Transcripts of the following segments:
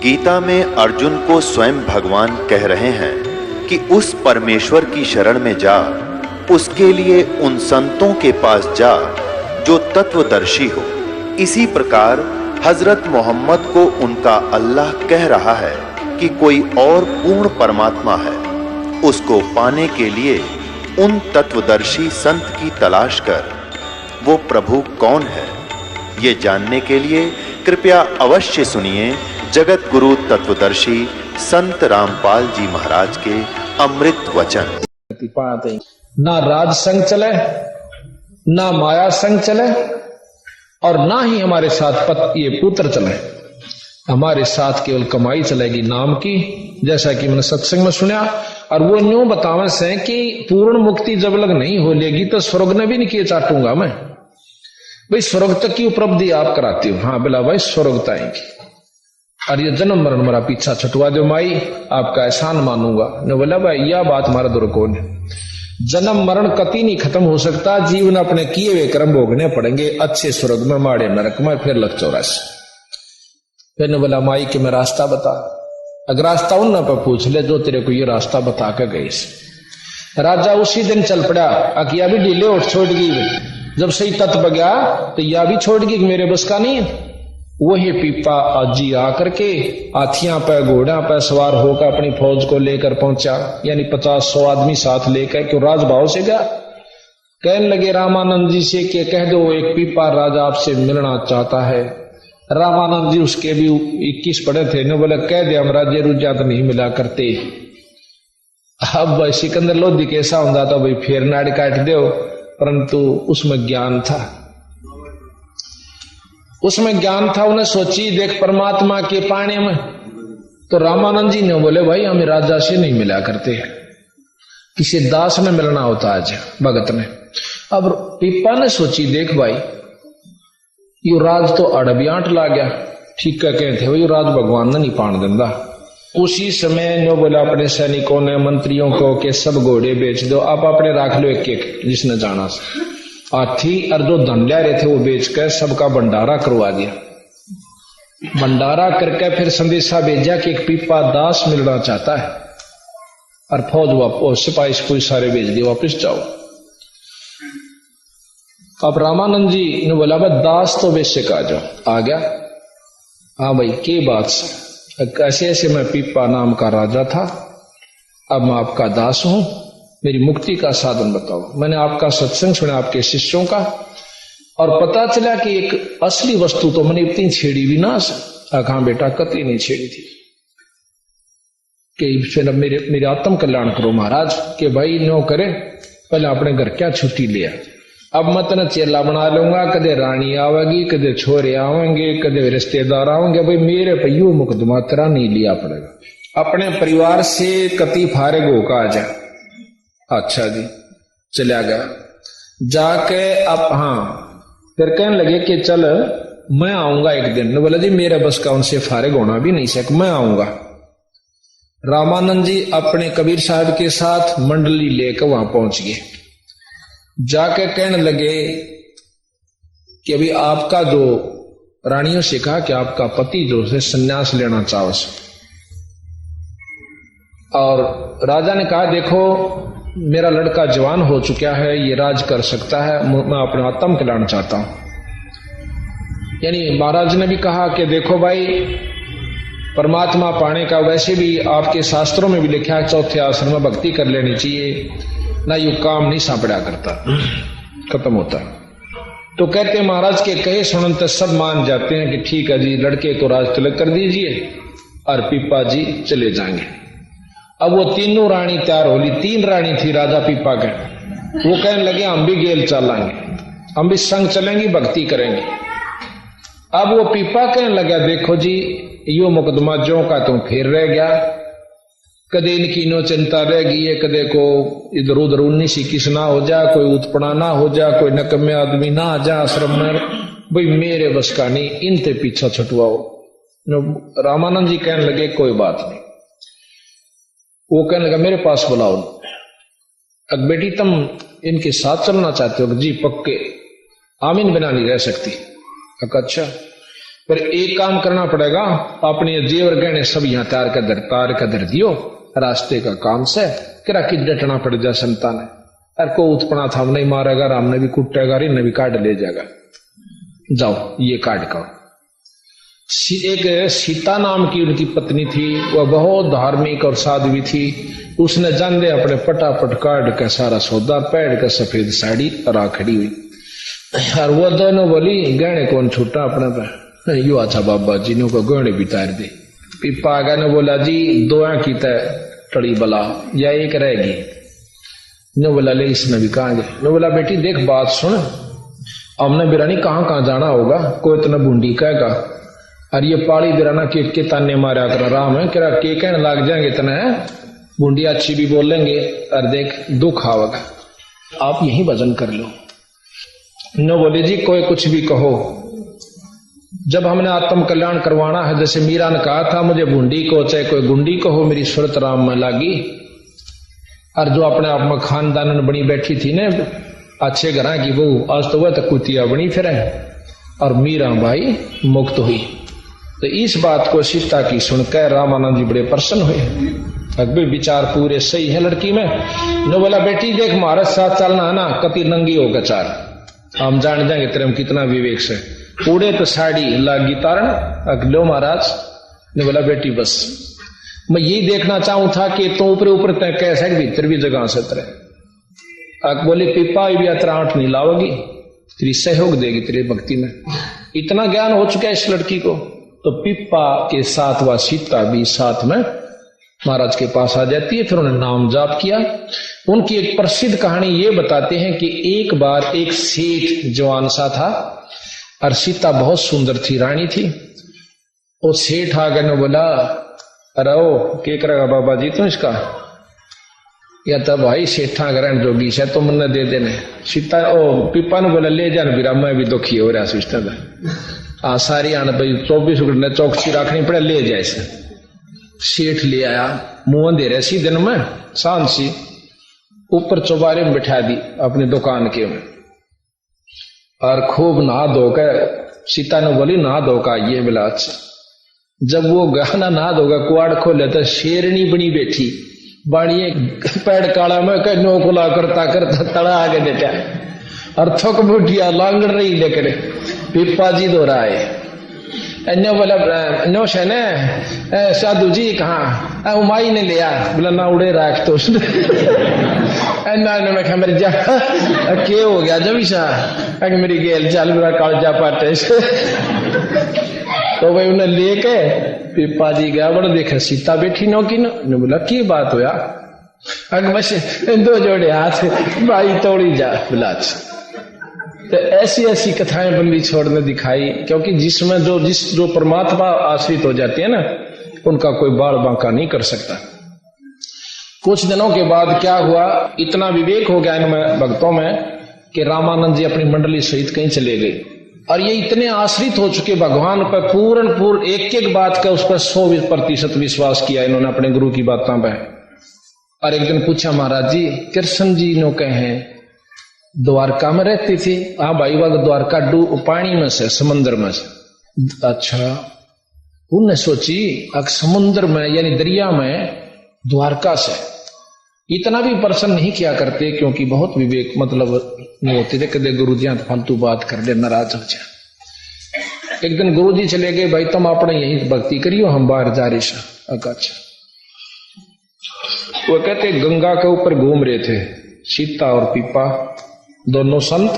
गीता में अर्जुन को स्वयं भगवान कह रहे हैं कि उस परमेश्वर की शरण में जा, उसके लिए उन संतों के पास जा जो तत्वदर्शी हो। इसी प्रकार हजरत मोहम्मद को उनका अल्लाह कह रहा है कि कोई और पूर्ण परमात्मा है, उसको पाने के लिए उन तत्वदर्शी संत की तलाश कर। वो प्रभु कौन है, ये जानने के लिए कृपया अवश्य सुनिए जगत गुरु तत्वदर्शी संत रामपाल जी महाराज के अमृत वचन। ना राज संग चले, ना माया संग चले, और ना ही हमारे साथ ये पुत्र चले। हमारे साथ केवल कमाई चलेगी नाम की, जैसा कि मैंने सत्संग में सुना। और वो न्यू बतावे से कि पूर्ण मुक्ति जब लग नहीं हो लेगी तो स्वर्ग ने भी नहीं किए चाटूंगा मैं। भाई स्वर्ग तक की उपलब्धि आप कराती हो, हाँ बिला भाई स्वर्ग तक आएंगी, और ये जन्म मरण मेरा पीछा छुटवा दो माई, आपका एहसान मानूंगा। ने बोला भाई यह बात हमारा दुर्कोण है, जन्म मरण कति नहीं खत्म हो सकता, जीवन अपने किए हुए कर्म भोगने पड़ेंगे, अच्छे स्वर्ग में माड़े नरक में, फिर लग 84। फिर ने बोला माई कि मैं रास्ता बता। अगर रास्ता उन पर पूछ ले जो तेरे को ये रास्ता बता कर गई। राजा उसी दिन चल पड़ा, अकिया भी ढीले उठ छोड़ गई। जब सही तत्व गया तो यह भी छोड़ गई, मेरे बस का नहीं है। वही पीपा आजी आकर के हाथियां पे घोड़ा पे सवार होकर अपनी फौज को लेकर पहुंचा, यानी 50-100 आदमी साथ लेकर, क्यों राजभाव से गया। कहने लगे रामानंद जी से कि कह दो एक पीपा राजा आपसे मिलना चाहता है। रामानंद जी उसके भी 21 पढ़े थे, ने बोले कह दे हम राज्य रुझा तो नहीं मिला करते। अब सिकंदर लोधी कैसा होता तो भाई फेर नाड़ काट दो, परंतु उसमें ज्ञान था, उसमें ज्ञान था। उन्हें सोची देख परमात्मा के पाने में। तो रामानंद जी ने बोले भाई हमें राजा से नहीं मिला करते, किसी दास में मिलना होता आज भगत ने। अब पीपा ने सोची देख भाई यू राज तो अड़बियाट ला गया, ठीक है कहते भाई राज भगवान ने नहीं पान दिंदा। उसी समय जो बोला अपने सैनिकों ने मंत्रियों को कि सब घोड़े बेच दो, आप अपने राख लो एक एक जिसने जाना से। हाथी और जो धन ले रहे थे वो बेचकर सबका भंडारा करवा दिया। भंडारा करके फिर संदेशा भेजा कि एक पीपा दास मिलना चाहता है, और फौज वापस सिपाही कोई सारे भेज दिए वापस जाओ। अब रामानंद जी ने बोला भाई दास तो बेशक आ जाओ। आ गया, हाँ भाई के बात ऐसे ऐसे मैं पीपा नाम का राजा था, अब मैं आपका दास हूं, मेरी मुक्ति का साधन बताओ। मैंने आपका सत्संग सुना आपके शिष्यों का, और पता चला कि एक असली वस्तु तो मैंने इतनी छेड़ी भी ना। कहा बेटा कतई नहीं छेड़ी थी, कि फिर मेरे आत्म कल्याण करो महाराज, कि भाई नो करे पहले अपने घर क्या छुट्टी लिया। अब मैं तना चेला बना लूंगा, कदे रानी आवेगी, कदे छोरे आवेंगे, कदे रिश्तेदार आवेंगे, भाई मेरे पे यू मुकदमा तेरा नहीं लिया पड़ेगा। अपने परिवार से कति फारे होकर आ जा। अच्छा जी चला गया जाके। अब हाँ फिर कहने लगे कि चल मैं आऊंगा एक दिन। बोला जी मेरे बस का उनसे फारिग होना भी नहीं सक, मैं आऊंगा। रामानंद जी अपने कबीर साहब के साथ मंडली लेकर वहां पहुंच गए। जाके कहने लगे कि अभी आपका जो रानियों से कहा कि आपका पति जो है संन्यास लेना चाहो। और राजा ने कहा देखो मेरा लड़का जवान हो चुका है, ये राज कर सकता है, मैं अपना आत्म कल्याण चाहता हूं। यानी महाराज ने भी कहा कि देखो भाई परमात्मा पाने का वैसे भी आपके शास्त्रों में भी लिखा है, चौथे आश्रम में भक्ति कर लेनी चाहिए, ना यू काम नहीं सांपड़ा करता, खत्म होता। तो कहते महाराज के कहे सुनते सब मान जाते हैं कि ठीक है जी लड़के को राज तिलक कर दीजिए और पीपा जी चले जाएंगे। अब वो तीनों रानी तैयार होली, 3 रानी थी राजा पीपा के। वो कहने लगे हम भी गेल चलेंगे, हम भी संग चलेंगे, भक्ति करेंगे। अब वो पीपा कहने लगा देखो जी यो मुकदमा जो का तुम फिर रह गया, कदे इनकी नो चिंता रह गई है, कदे को इधर उधर 19-21 ना हो जा, कोई उत्पना ना हो जा, कोई नकम्मे आदमी ना आ जा आश्रम में, भाई मेरे बस का नहीं, इनते पीछा छुटवाओ। रामानंद जी कहने लगे कोई बात नहीं। वो कहने लगा मेरे पास बुलाओ। अब बेटी तुम इनके साथ चलना चाहते हो? जी पक्के, आमीन बिना नहीं रह सकती। अच्छा पर एक काम करना पड़ेगा, अपने जेवर गहने सब यहाँ तार कर धर दियो, रास्ते का काम से किरा कि डटना पड़ जा संतान है, अरे को उत्पना था नहीं मारेगा, राम ने भी कुटेगा, ने भी काट ले जाएगा, जाओ ये काट कर। एक सीता नाम की उनकी पत्नी थी, वह बहुत धार्मिक और साध्वी थी। उसने जान दे अपने पटापट काट के सारा सौदा पैड़ के सफेद साड़ी रा खड़ी हुई, और वो दोनों बोली गहने कौन छूटा अपने पे, यू अच्छा बाबा जी ने को गहने भी तार दे। पिपा आगा ने बोला जी दो की टड़ी बला या एक रहेगी, ने बोला ले इसने भी कहा गए, ने बोला बेटी देख बात सुन, हमने बिरानी कहाँ कहाँ जाना होगा, कोई इतना बूंदी कहेगा, और ये पाड़ी बिराना के ताने मारा कर राम है क्या के कहने लग जाएंगे इतना है, बूंदी अच्छी भी बोलेंगे, और देख दुख आवेगा, आप यही भजन कर लो। न बोले जी कोई कुछ भी कहो, जब हमने आत्म कल्याण करवाना है, जैसे मीरा ने कहा था मुझे बूंदी को चाहे कोई गुंडी कहो, मेरी सुरत राम में लागी। और जो अपने आप में खानदान में बनी बैठी थी ने अच्छे घर की बहू, आज तो वह तो कुतिया बनी फिर, और मीरा भाई मुक्त हुई। तो इस बात को सीता की सुनकर रामानंद जी बड़े प्रसन्न हुए, अकबर विचार पूरे सही है लड़की में। ने बोला बेटी देख महाराज साथ चलना है ना, कति नंगी होगा चार, हम जान जाएंगे तेरे में कितना विवेक से, पूरे तो साड़ी लागी तारण अगलो महाराज। ने बोला बेटी बस मैं यही देखना चाहूं था कि तो ऊपर ऊपर तय कैसे भीतर भी जगह से तरे। अक बोली पिपा भी अतराट नहीं लाओगी, तेरी सहयोग देगी तेरी भक्ति में। इतना ज्ञान हो चुका है इस लड़की को, तो पिपा के साथ वह सीता भी साथ में महाराज के पास आ जाती है। फिर उन्होंने नाम जाप किया। उनकी एक प्रसिद्ध कहानी ये बताते हैं कि एक बार एक सेठ जवान सा था, और सीता बहुत सुंदर थी, रानी थी। वो सेठ आ गए, बोला अरे ओ क्या करेगा बाबा जी तू इसका, या तब भाई सेठा ग्रहण जोगी से तो मन दे देने। सीता ओ पिपा ने बोला ले जान बीरा, मैं भी दुखी हो रहा सिस्टम आ सारी आने भाई 24 घंटे चौकसी रखनी पड़े, ले जाए से। सेठ ले आया, मुंह दे रहे सी दिन में शांत सी, ऊपर चौबारे में बिठा दी अपनी दुकान के में, और खूब नहा धोकर सीता ने बोली नहा धोका ये बोला अच्छा। जब वो गहना नहा धोगा कुआड़ खोले तो शेरनी बनी बैठी, बाड़िए पैड़ काला में कह नोकुला करता करता तड़ा आगे देता, और थक बुटिया लांगड़ रही लेकर पिपा जी दो रहा है। नो बोला नो शने साधु जी कहाँ, उमाई ने लिया, बोला ना उड़े राख तो मैं क्या मेरी जा के हो गया जब ईसा मेरी गेल चल मेरा कालजा पाटे तो भाई उन्हें लेके पिपा जी गया, बड़ा देखा सीता बैठी नो की ने बोला की बात होया, अग बस दो जोड़े हाथ भाई तोड़ी जा बोला। तो ऐसी ऐसी कथाएं बंदी छोड़ने दिखाई, क्योंकि जिसमें जो परमात्मा आश्रित हो जाती है ना, उनका कोई बाल बांका नहीं कर सकता। कुछ दिनों के बाद क्या हुआ, इतना विवेक हो गया इनमें भक्तों में कि रामानंद जी अपनी मंडली सहित कहीं चले गए, और ये इतने आश्रित हो चुके भगवान पर, पूर्ण एक एक बात का उस पर 100% विश्वास किया इन्होंने अपने गुरु की बातों पर। और एक दिन पूछा महाराज जी कृष्ण जी नो कहे द्वारका में रहती थी, हाँ भाई वह द्वारका पानी में से समंदर में से। अच्छा, उनने सोची अक समुद्र में यानी दरिया में द्वारका से, इतना भी प्रश्न नहीं किया करते क्योंकि बहुत विवेक मतलब नहीं होते थे, कदे गुरु जी फालतू बात कर ले नाराज हो जाए। एक दिन गुरु जी चले गए, भाई तुम अपने यही भक्ति करियो हम बाहर जा रहे सा। अच्छा, वो कहते गंगा के ऊपर घूम रहे थे सीता और पिपा दोनों संत।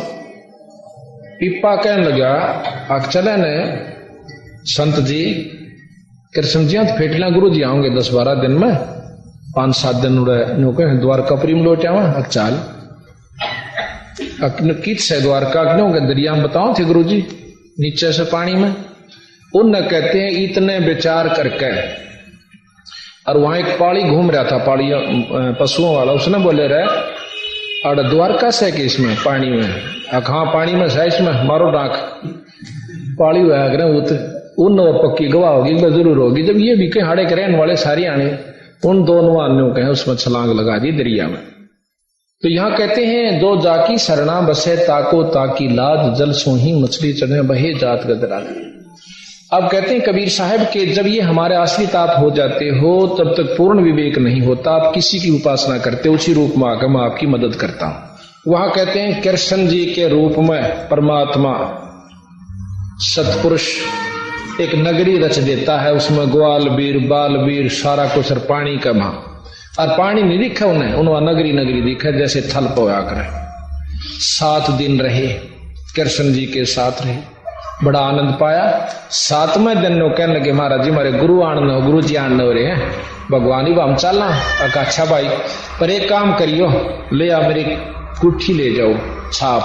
पिपा कहने लगा आग चले ने संत जी कृष्ण जी फेटला गुरु जी आओगे 10-12 दिन में, 5-7 दिन उड़े द्वारका प्रीम लौट आवा। अक चाल कित से द्वारका क्यों दरिया में बताओ थे गुरु जी नीचे से पानी में। उन कहते हैं इतने विचार करके, और वहां एक पाड़ी घूम रहा था, पाड़ी पशुओं वाला, उसने बोले रहे और द्वारका से कि इसमें पानी में, हाँ पानी में है इसमें मारो डाक पाड़ी हुआ उन और पक्की गवाह होगी जरूर होगी। जब ये भी कहीं हाड़े के रहने वाले सारी आने, उन दोनों आने कहे उसमें छलांग लगा दी दरिया में। तो यहाँ कहते हैं दो जाकी सरना बसे ताको ताकी लाद, जल सोही मछली चढ़े बहे जात गदरा। अब कहते हैं कबीर साहब के जब ये हमारे आश्रित आप हो जाते हो तब तक पूर्ण विवेक नहीं होता, आप किसी की उपासना करते, उसी रूप में आकर मैं आपकी मदद करता हूं। वहां कहते हैं कृष्ण जी के रूप में परमात्मा सतपुरुष एक नगरी रच देता है, उसमें ग्वाल बीर बाल बीर सारा कुछ और पानी का मां, और पानी नहीं दिखा उन्हें नगरी नगरी दिखा जैसे थल पोया करे। 7 दिन रहे कृष्ण जी के साथ रहे, बड़ा आनंद पाया। 7वें दिन नो कहने लगे महाराज जी हमारे गुरु जी आने हो रहे हैं, भगवान ही हम चलना। अच्छा भाई पर एक काम करियो, ले आ मेरी कुट्ठी ले जाओ छाप,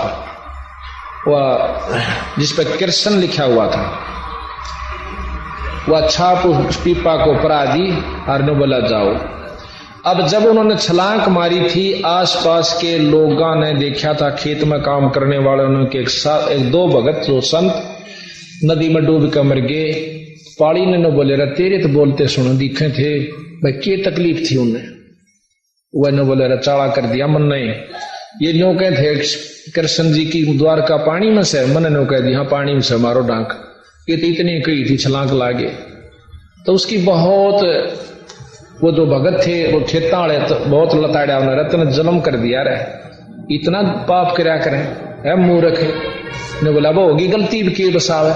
वह जिस पर कृष्ण लिखा हुआ था, वह छाप उस पीपा को परा दी और ने बोला जाओ। अब जब उन्होंने छलांग मारी थी, आसपास के लोगों ने देखा था, खेत में काम करने वालों ने कि एक 2 भगत जो संत नदी में डूब कर मर गए। पाड़ी ने बोले रहा तेरे तो बोलते सुनो दिखे थे भाई, क्या तकलीफ थी उन्हें? वह ने बोले रहा चाड़ा कर दिया मन ने, ये नो कहे थे कृष्ण जी की द्वार का पानी में से, मन ने कह दिया पानी में से मारो डांक, ये तो इतनी कही थी छलांग लागे। तो उसकी बहुत वो जो भगत थे वो खेता वाले तो बहुत लताड़ा उन्हें रत्न जन्म कर दिया रहे, इतना पाप करया करें है मूर्ख ने बोला वो होगी गलती की बसावे।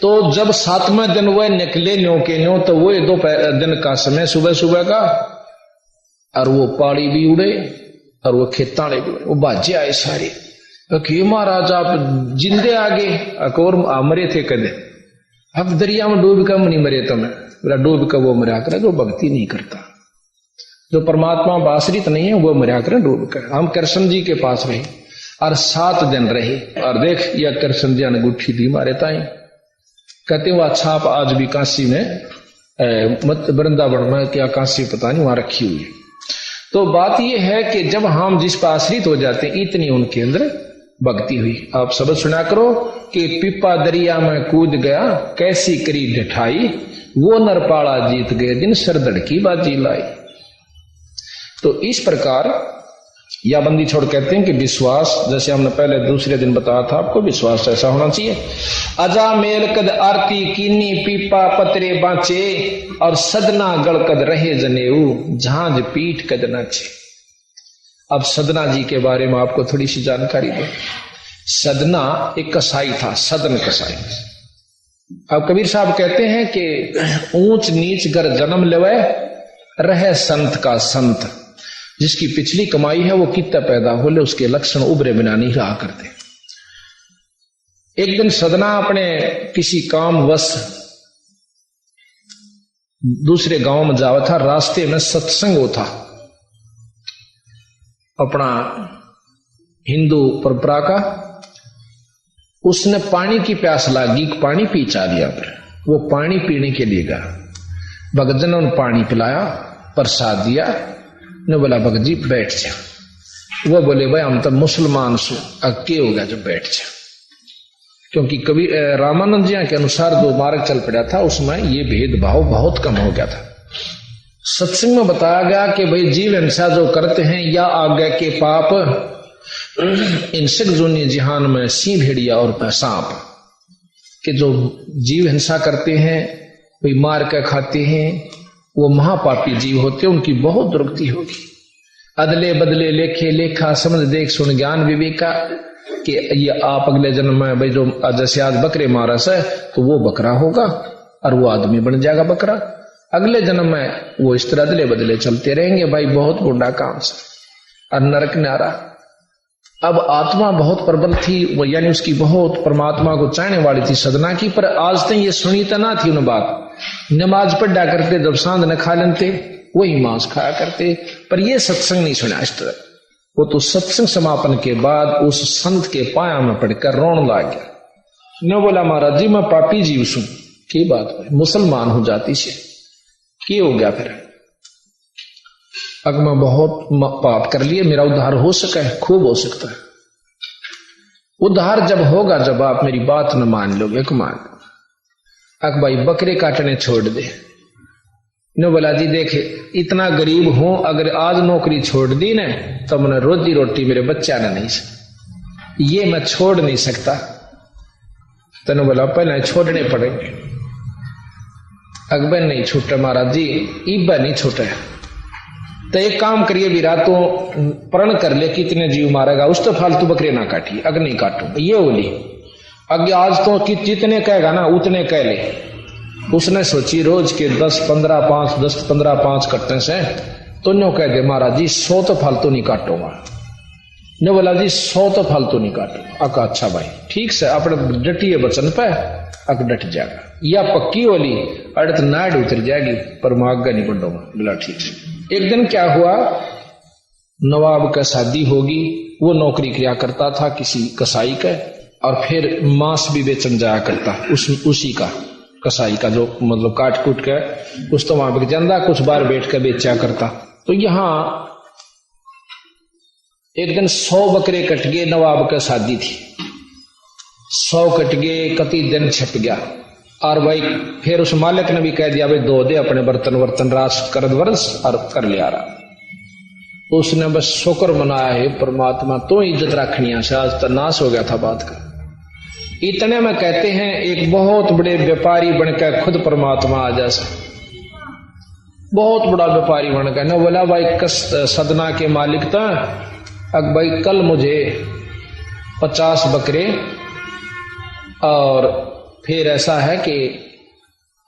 तो जब 7वें दिन वह निकले न्यो के न्यो, तो वो 2 दिन का समय सुबह सुबह का, और वो पाड़ी भी उड़े और वो खेताड़े भी उड़े, वो बाजे आए सारे कि महाराज आप जिंदे आगे अकोर मरे थे कदे, अब दरिया में डूब कर नहीं मरे तुम्हें, डूब कर वो मरा करे जो भक्ति नहीं करता, जो परमात्मा में आश्रित नहीं है वो मरा करे डूब कर। हम कृष्ण जी के पास रहे और 7 दिन रहे, और देख यह कृष्ण जी ने अंगूठी दी मारे ताई, कहते वह छाप आज भी काशी में मत वृंदावन में क्या काशी पता नहीं वहां रखी हुई है। तो बात यह है कि जब हम जिस पर आश्रित हो जाते हैं इतनी उनके अंदर भक्ति हुई। आप सबक सुना करो कि पिपा दरिया में कूद गया कैसी करी ढठाई, वो नरपाड़ा जीत गए दिन सरदड़ की बाजी लाई। तो इस प्रकार या बंदी छोड़ कहते हैं कि विश्वास, जैसे हमने पहले दूसरे दिन बताया था आपको, विश्वास ऐसा होना चाहिए। अजा मेल कद आरती कीनी पीपा पतरे बांचे, और सदना गड़कद रहे जनेऊ झांझ पीठ कद नाचे। अब सदना जी के बारे में आपको थोड़ी सी जानकारी दो। सदना एक कसाई था, सदन कसाई। अब कबीर साहब कहते हैं कि ऊंच नीच कर जन्म लेवे रहे संत का संत, जिसकी पिछली कमाई है वो कितना पैदा हो ले उसके लक्षण उभरे बिना नहीं रहा करते। एक दिन सदना अपने किसी काम वश दूसरे गांव में जावा था, रास्ते में सत्संग हो था अपना हिंदू परंपरा का। उसने पानी की प्यास लगी, पानी पी चा दिया, पर वो पानी पीने के लिए गया, भगत ने पानी पिलाया, प्रसाद दिया, ने बोला भगत जी बैठ जा। वो बोले भाई हम तो मुसलमान सु, अक्के हो गया जो बैठ जा, क्योंकि कभी रामानंद जी के अनुसार जो मार्ग चल पड़ा था उसमें ये भेदभाव बहुत कम हो गया था। सत्संग में बताया गया कि भाई जीव हिंसा जो करते हैं या आगे के पाप हिंसक जोनी जिहान में सिंह भेड़िया और सांप के जो जीव हिंसा करते हैं, भाई मार कर खाते हैं, वो महापापी जीव होते हैं, उनकी बहुत दुर्गति होगी। अदले बदले लेखे लेखा समझ देख सुन ज्ञान विवेका, कि ये आप अगले जन्म में भाई जो जैसे आज बकरे मारा से तो वो बकरा होगा और वो आदमी बन जाएगा बकरा, अगले जन्म में वो इस तरह अदले बदले चलते रहेंगे। भाई बहुत बुरा काम से, और नरक नारा। अब आत्मा बहुत प्रबल थी, वो यानी उसकी बहुत परमात्मा को चाहने वाली थी सदना की, पर आज तक ये सुनी तो ना थी उन बात। नमाज पढ़ा करते, जब सांझ न खा लेते वही मांस खाया करते, पर ये सत्संग नहीं सुना इस तरह। वो तो सत्संग समापन के बाद उस संत के पाया में पड़कर रोने लग गया। न बोला महाराज जी मैं पापी जीव सू, की बात है मुसलमान हो जाती से की हो गया, फिर अगर मैं बहुत पाप कर लिए, मेरा उद्धार हो सका है, खूब हो सकता है। उद्धार जब होगा जब आप मेरी बात न मान लोगे, मान अक भाई बकरे काटने छोड़ दे। ने बोला जी देखे इतना गरीब हूं, अगर आज नौकरी छोड़ दी ना तो मैंने रोजी रोटी मेरे बच्चा ने नहीं, ये मैं छोड़ नहीं सकता। तने बोला पहले छोड़ने पड़ेंगे। अकबर नहीं छूटे महाराज जी, इब्बा नहीं छूटे। तो एक काम करिए वीरा, तो प्रण कर ले कितने जीव मारेगा, उस तो फालतू बकरे ना काटिए, अगर नहीं काटू ये बोली। अगे आज तो कि जितने कहेगा ना उतने कह ले। उसने सोची रोज के 10-15 कटने से तो न्यो कह दे महाराज जी 100 तो फालतू नहीं काटूंगा। ने बोला जी 100 तो फालतू नहीं काटूंगा। अका अच्छा भाई ठीक से अपने डटिए वचन पे, अक डट जाएगा। या पक्की वाली अड़त नाड़ उतर जाएगी पर मैं आगे नहीं बढ़ूंगा। बोला ठीक है। एक दिन क्या हुआ, नवाब का शादी होगी, वो नौकरी किया करता था किसी कसाई का, और फिर मांस भी बेचन जाया करता उसी का, कसाई का, जो मतलब काट कूट के कुछ तो वहां बिक जाता, कुछ बार बैठ कर बेचा करता। तो यहां एक दिन 100 बकरे कट गए, नवाब का शादी थी, 100 कट गए, कति दिन छप गया। और भाई फिर उस मालिक ने भी कह दिया भाई धो दे अपने बर्तन रास कर वर्ष और कर लिया रहा। उसने बस शुक्र मनाया है परमात्मा, तो इज्जत रखनी है, आज तो नाश हो गया था बात का। इतने में कहते हैं एक बहुत बड़े व्यापारी बनकर खुद परमात्मा आ जा, बहुत बड़ा व्यापारी बनकर ना बोला भाई सदना के मालिक था, अब भाई कल मुझे 50 बकरे, और फिर ऐसा है कि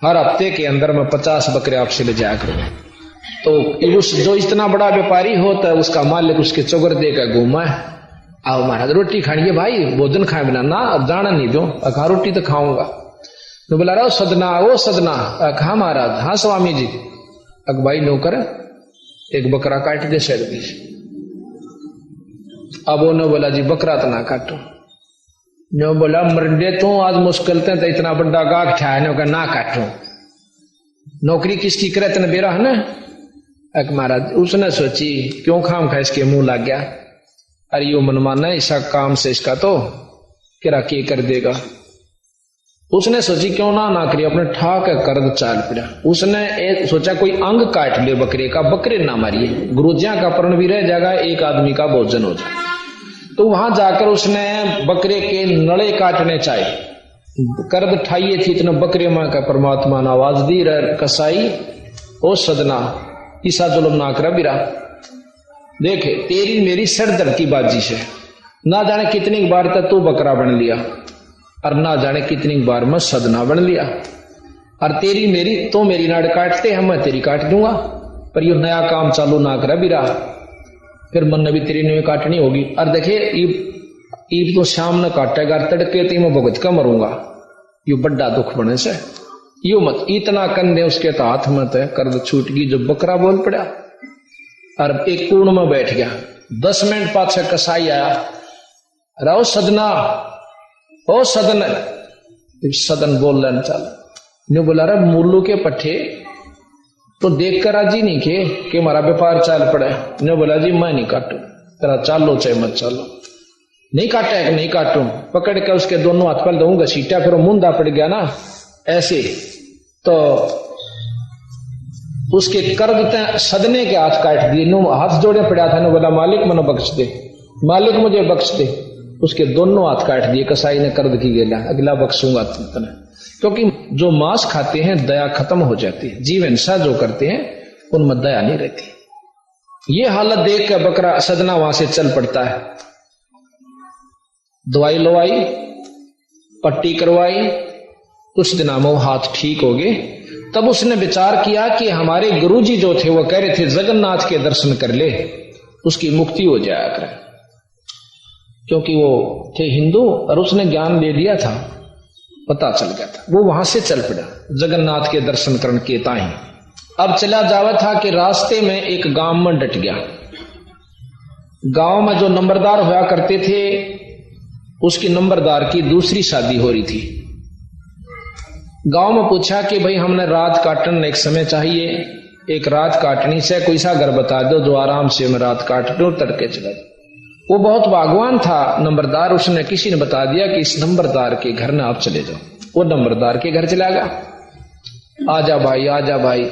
हर हफ्ते के अंदर मैं 50 बकरे आपसे ले जाया करूंगा। तो उस जो इतना बड़ा व्यापारी होता है उसका मालिक उसके चौगर देकर घूमा है, आओ महाराज रोटी खानी है भाई, भोजन खाए बिना ना, अब जाना नहीं दो। कहा रोटी तो खाऊंगा। तो बोला रहा सदना, वो सदना। कहा महाराज, हाँ स्वामी जी। अक भाई नौकर एक बकरा काट दे शेर भी। अब उन्होंने बोला जी बकरा तो ना काटो। नो बोला मरडे तो आज मुश्किल थे तो इतना बड़ा गाग छाया ना काटो, नौकरी किसकी करे तेने बेरा है ना। अक महाराज उसने सोची क्यों खाम खा इसके मुंह लग गया, अरे यो मनमाना ऐसा काम से इसका तो किरा के कर देगा। उसने सोची क्यों ना करिए, अपने ठाक कर चाल पड़ा। उसने सोचा कोई अंग काट ले बकरे का, बकरे ना मारिए, गुरुजिया का पर्ण भी रह जाएगा, एक आदमी का भोजन हो जाए। तो वहां जाकर उसने बकरे के नड़े काटने चाहे, कर्द ठाइए थी इतना बकरे मां का परमात्मा ने आवाज दी रह कसाई ओ सदना ईसा जुलम ना करा बिरा, देखे तेरी मेरी सरदर्द की बाजी से ना जाने कितनी बार तक तू बकरा बन लिया और ना जाने कितनी बार मैं सदना बन लिया, और तेरी मेरी तो मेरी नाड़ काटते हैं मैं तेरी काट दूंगा, पर यो नया काम चालू ना करा बिरा, फिर मन ने भी तेरी नहीं काटनी होगी। और देखे ईब तो शाम न काटेगा, तड़के ती मैं भुगत का मरूंगा, यो बड़ा दुख बने से यो मत इतना कंधे उसके तो हाथ मत है कर छूट गई। जो बकरा बोल पड़ा और एक कोण में बैठ गया। 10 मिनट पाछे कसाई आया, राव सदना ओ सदन, सदन बोल रहे चल ने बोला रहा मुल्लू के पट्टे तो देख कर राजी नहीं के हमारा व्यापार चाल पड़े। ने बोला जी मैं नहीं काटू, तेरा चालो चाहे मत चालो। नहीं काटा है कि नहीं काटू, पकड़ के उसके दोनों हाथ पर दूंगा सीटा, फिर मुंदा पड़ गया ना ऐसे, तो उसके कर्द सदने के हाथ काट दिए। नो हाथ जोड़े पड़ा था, ने बोला मालिक मनो बख्श दे, मालिक मुझे बख्श दे। उसके दोनों हाथ काट दिए। कसाई ने कर्द की गेला, अगला बख्शूंगा तुमने, क्योंकि जो मांस खाते हैं दया खत्म हो जाती है, जीव हिंसा जो करते हैं उनमें दया नहीं रहती। ये हालत देख कर बकरा सदना वहां से चल पड़ता है। दवाई लवाई, पट्टी करवाई, कुछ दिनों में वो हाथ ठीक हो गए। तब उसने विचार किया कि हमारे गुरुजी जो थे वो कह रहे थे जगन्नाथ के दर्शन कर ले, उसकी मुक्ति हो जाया करे, क्योंकि वो थे हिंदू और उसने ज्ञान दे दिया था, पता चल गया था। वो वहां से चल पड़ा जगन्नाथ के दर्शन करने के ताही। अब चला जावा था कि रास्ते में एक गांव में डट गया। गांव में जो नंबरदार हुआ करते थे उसकी नंबरदार की दूसरी शादी हो रही थी। गांव में पूछा कि भाई हमने रात काटन एक समय चाहिए, एक रात काटनी से कोई सा घर बता दो जो आराम से मैं रात काट दो, तड़के चला। वो बहुत भागवान था नंबरदार, उसने किसी ने बता दिया कि इस नंबरदार के घर में आप चले जाओ। वो नंबरदार के घर चला गया। आजा भाई आजा भाई,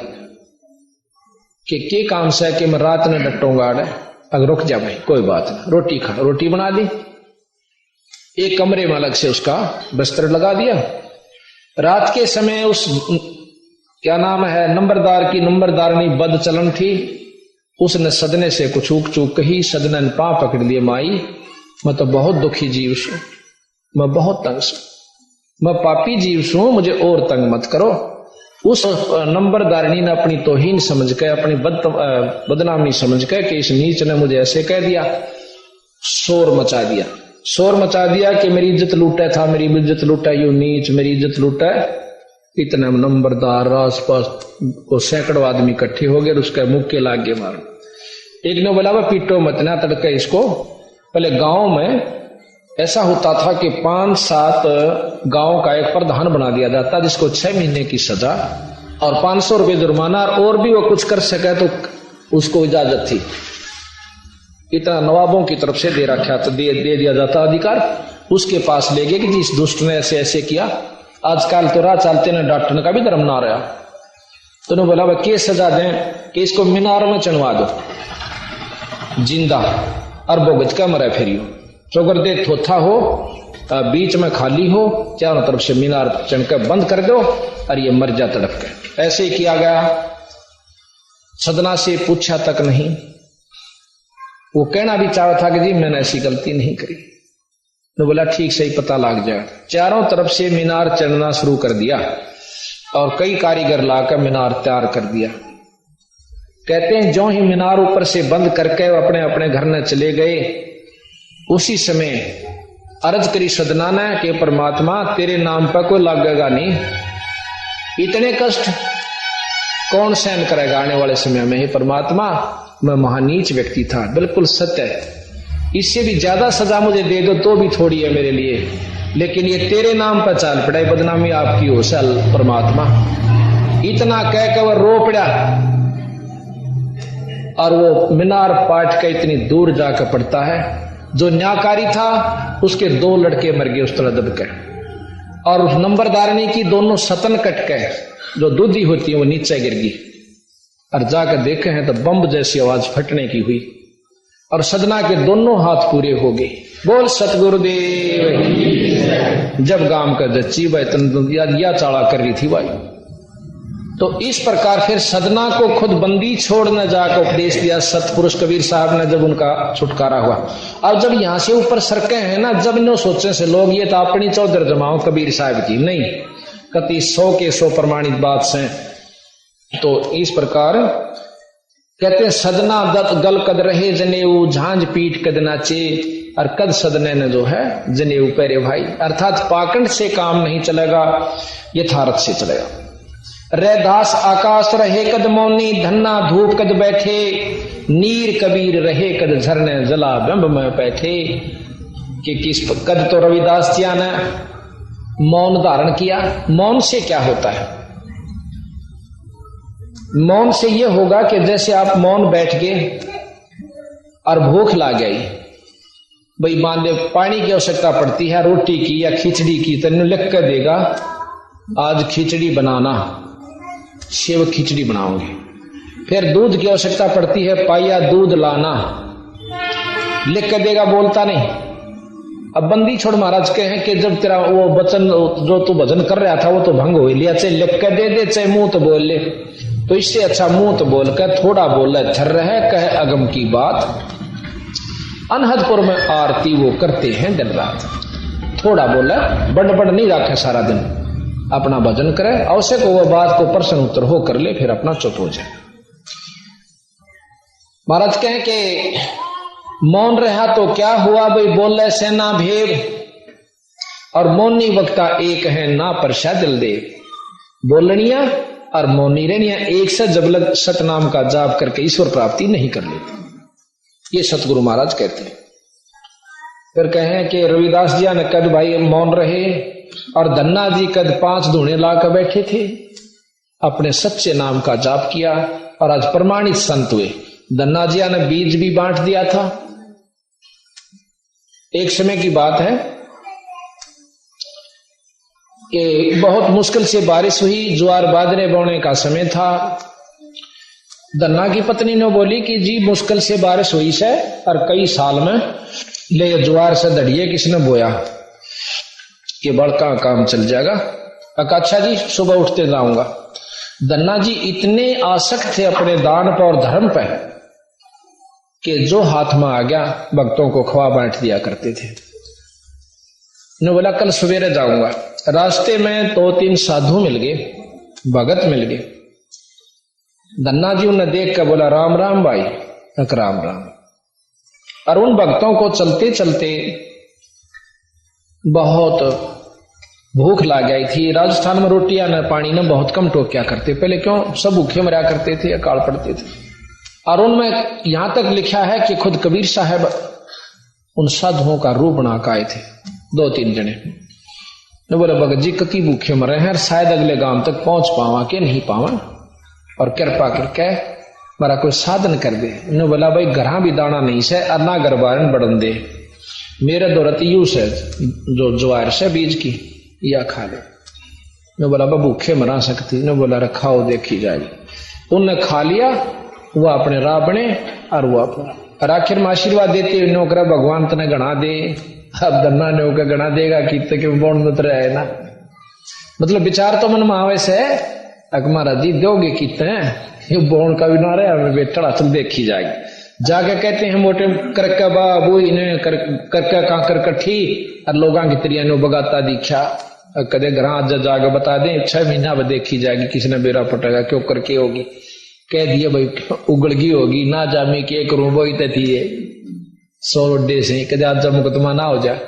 के काम से कि मैं रात में डटूंगा। अगर रुक जा भाई कोई बात नहीं, रोटी खा, रोटी बना दी। एक कमरे में अलग से उसका बिस्तर लगा दिया। रात के समय उस क्या नाम है, नंबरदार की नंबरदारनी बद चलन थी। उसने सदने से कुछ चूक चूक कही, सदने ने पांव पकड़ लिए, माई मैं तो बहुत दुखी जीव छू, मैं बहुत तंग छू, मैं पापी जीव छू, मुझे और तंग मत करो। उस नंबरदारिणी ने अपनी तौहीन समझ के, अपनी बदनामी समझ के कि इस नीच ने मुझे ऐसे कह दिया, शोर मचा दिया, शोर मचा दिया कि मेरी इज्जत लूटा था, मेरी इज्जत लूटा, यू नीच मेरी इज्जत लूटा। इतने नंबरदार आसपास को सैकड़ों आदमी इकट्ठे हो गए, उसके मुक्के लाग गए मारो। एक ने बोला वह पीटो मत ना तड़के इसको। पहले गांव में ऐसा होता था कि 5-7 गांव का एक प्रधान बना दिया जाता, जिसको 6 महीने की सजा और 500 रुपये जुर्माना, और भी वो कुछ कर सके तो उसको इजाजत थी। इतना नवाबों की तरफ से दे रखा था, दे दिया जाता अधिकार। उसके पास ले गए कि जी इस दुष्ट ने ऐसे ऐसे किया। आजकल तो राह चलते ने डॉक्टर का भी धर्म ना रहा। तो उन्होंने बोला भाई क्या सजा दें कि इसको मीनार में चढ़वा दो जिंदा, अरबों गज का मरा फिरियो, चौगर दे थोथा हो, बीच में खाली हो, चारों तरफ से मीनार चढ़कर बंद कर दो और ये मर जा तड़प के। ऐसे ही किया गया। सदना से पूछा तक नहीं, वो कहना भी चाहा था कि जी मैंने ऐसी गलती नहीं करी। तो बोला ठीक सही पता लग जाए। चारों तरफ से मीनार चढ़ना शुरू कर दिया और कई कारीगर लाकर मीनार तैयार कर दिया। कहते हैं जो ही मीनार ऊपर से बंद करके वो अपने अपने घर में चले गए, उसी समय अर्ज करी सदना ने कि परमात्मा तेरे नाम पर कोई लागेगा नहीं, इतने कष्ट कौन सहन करेगा आने वाले समय में। हे परमात्मा मैं महानीच व्यक्ति था, बिल्कुल सत्य है, इससे भी ज्यादा सजा मुझे दे दो तो भी थोड़ी है मेरे लिए, लेकिन ये तेरे नाम पर चाल पड़ा, बदनामी आपकी हो सल परमात्मा। इतना कह के वो रो पड़ा और वो मीनार पाट के इतनी दूर जाकर पड़ता है। जो न्याकारी था उसके 2 लड़के मर गए उस तरह दबके, और उस नंबरदारनी की दोनों सतन कट के जो दूधी होती है वो नीचे गिर गई, और जाकर देखे हैं तो बम जैसी आवाज फटने की हुई और सदना के दोनों हाथ पूरे हो गए। बोल सतगुरुदेव। जब गांव का जच्ची भाई या चाड़ा कर रही थी भाई, तो इस प्रकार फिर सदना को खुद बंदी छोड़ने जाकर उपदेश दिया सतपुरुष कबीर साहब ने, जब उनका छुटकारा हुआ। और जब यहां से ऊपर सरके हैं ना, जब नो सोचे से लोग ये तो अपनी चौधर जमाओ कबीर साहब की नहीं, कति 100 के 100 प्रमाणित बात से। तो इस प्रकार कहते हैं सदना दत्त गल कद रहे जनेऊ, झांझ पीठ कद नाचे, और कद सदने ने जो है जनेऊ पहरे भाई। अर्थात पाखंड से काम नहीं चलेगा, यथार्थ से चलेगा। रैदास आकाश रहे कद मौनी, धन्ना धूप कद बैठे, नीर कबीर रहे कद झरने जला बिंब में बैठे। कि किस कद तो रविदास जी ने मौन धारण किया। मौन से क्या होता है? मौन से यह होगा कि जैसे आप मौन बैठ गए और भूख लग गई, भाई मान ले पानी की आवश्यकता पड़ती है, रोटी की या खिचड़ी की, तो लिख कर देगा आज खिचड़ी बनाना, सेव खिचड़ी बनाओगे। फिर दूध की आवश्यकता पड़ती है, पाया दूध लाना, लिख कर देगा, बोलता नहीं। अब बंदी छोड़ महाराज के हैं कि जब तेरा वो वचन जो तू भजन कर रहा था वो तो भंग हो लिया, चाहे लिख कर दे दे चाहे मुंह तो बोल ले, तो इससे अच्छा मुंह तो बोल कर थोड़ा बोल थर रहे कहे अगम की बात। अनहदपुर में आरती वो करते हैं दिन रात, थोड़ा बोला बड़ नहीं रखे सारा दिन, अपना भजन करे, आवश्यक हो वह बात को प्रश्न उत्तर हो कर ले, फिर अपना चुप हो जाए। महाराज कहें कि मौन रहा तो क्या हुआ, भाई बोले सेना भेद, और मौनी वक्ता एक है ना परशा दिल दे। बोलनिया और मौनी रहनिया एक से जब सतनाम का जाप करके ईश्वर प्राप्ति नहीं कर लेते, ये सतगुरु महाराज कहते हैं। फिर कहें कि रविदास जी ने कद भाई मौन रहे, और धन्ना जी कद 5 धूणे लाकर बैठे थे, अपने सच्चे नाम का जाप किया और आज प्रमाणित संत हुए। धन्ना जी ने बीज भी बांट दिया था। एक समय की बात है कि बहुत मुश्किल से बारिश हुई, ज्वार बाजरे बोने का समय था। धन्ना की पत्नी ने बोली कि जी मुश्किल से बारिश हुई से और कई साल में ले ज्वार से दड़िए किसने बोया कि बड़का काम चल जाएगा। अच्छा जी सुबह उठते जाऊंगा। धन्ना जी इतने आसक्त थे अपने दान पर और धर्म पर कि जो हाथ में आ गया भक्तों को खवा बांट दिया करते थे। ने बोला कल सवेरे जाऊंगा। रास्ते में 2-3 साधु मिल गए, भगत मिल गए। धन्ना जी उन्हें देख कर बोला राम राम भाई। राम राम। और उन भक्तों को चलते चलते बहुत भूख लग गई थी। राजस्थान में रोटियां न पानी न बहुत कम टोक्या करते, पहले क्यों सब भूखे मरा करते थे, अकाल पड़ते थे। और उनमें यहां तक लिखा है कि खुद कबीर साहब उन साधुओं का रूप बना के आए थे, 2-3 जने ने बोले भगत जी ककी भूखे मरे हैं, शायद अगले गांव तक पहुंच पावा के नहीं पावा, और कृपा करके मेरा कोई साधन कर दे। ने बोला भाई घरा भी दाना नहीं से और ना गरबारन बढ़न दे, मेरे दौरत यूं से जो ज्वार से बीज की या खा ले। ने बोला बा भूखे मरा सकती। ने बोला रखाओ देखी जाएगी। उनने खा लिया, वो अपने राह बने और वो अपना, और आखिर में आशीर्वाद देते हुए नौकरा भगवान तने गणा दे। अब धन्ना ने होकर गणा देगा कि के बोन उतर है ना, मतलब विचार तो मन में आवे से अकमारा जी दोगे कितने, ये बोन का भी ना रहे हमें बेटा चल देखी जाएगी। जाके कहते हैं मोटे करका बाबू इन्हें करका कांकर कट्ठी और लोगों की तरिया ने बगाता दिखा, कदे घर आज जाके बता दें 6 महीना बाद देखी जाएगी, किसी ने बेरा पटेगा क्यों करके होगी। कह दिया भाई उगड़गी होगी ना जामी के करूं वो थी 100 रोडे से कदे आज मुकदमा ना हो जाए।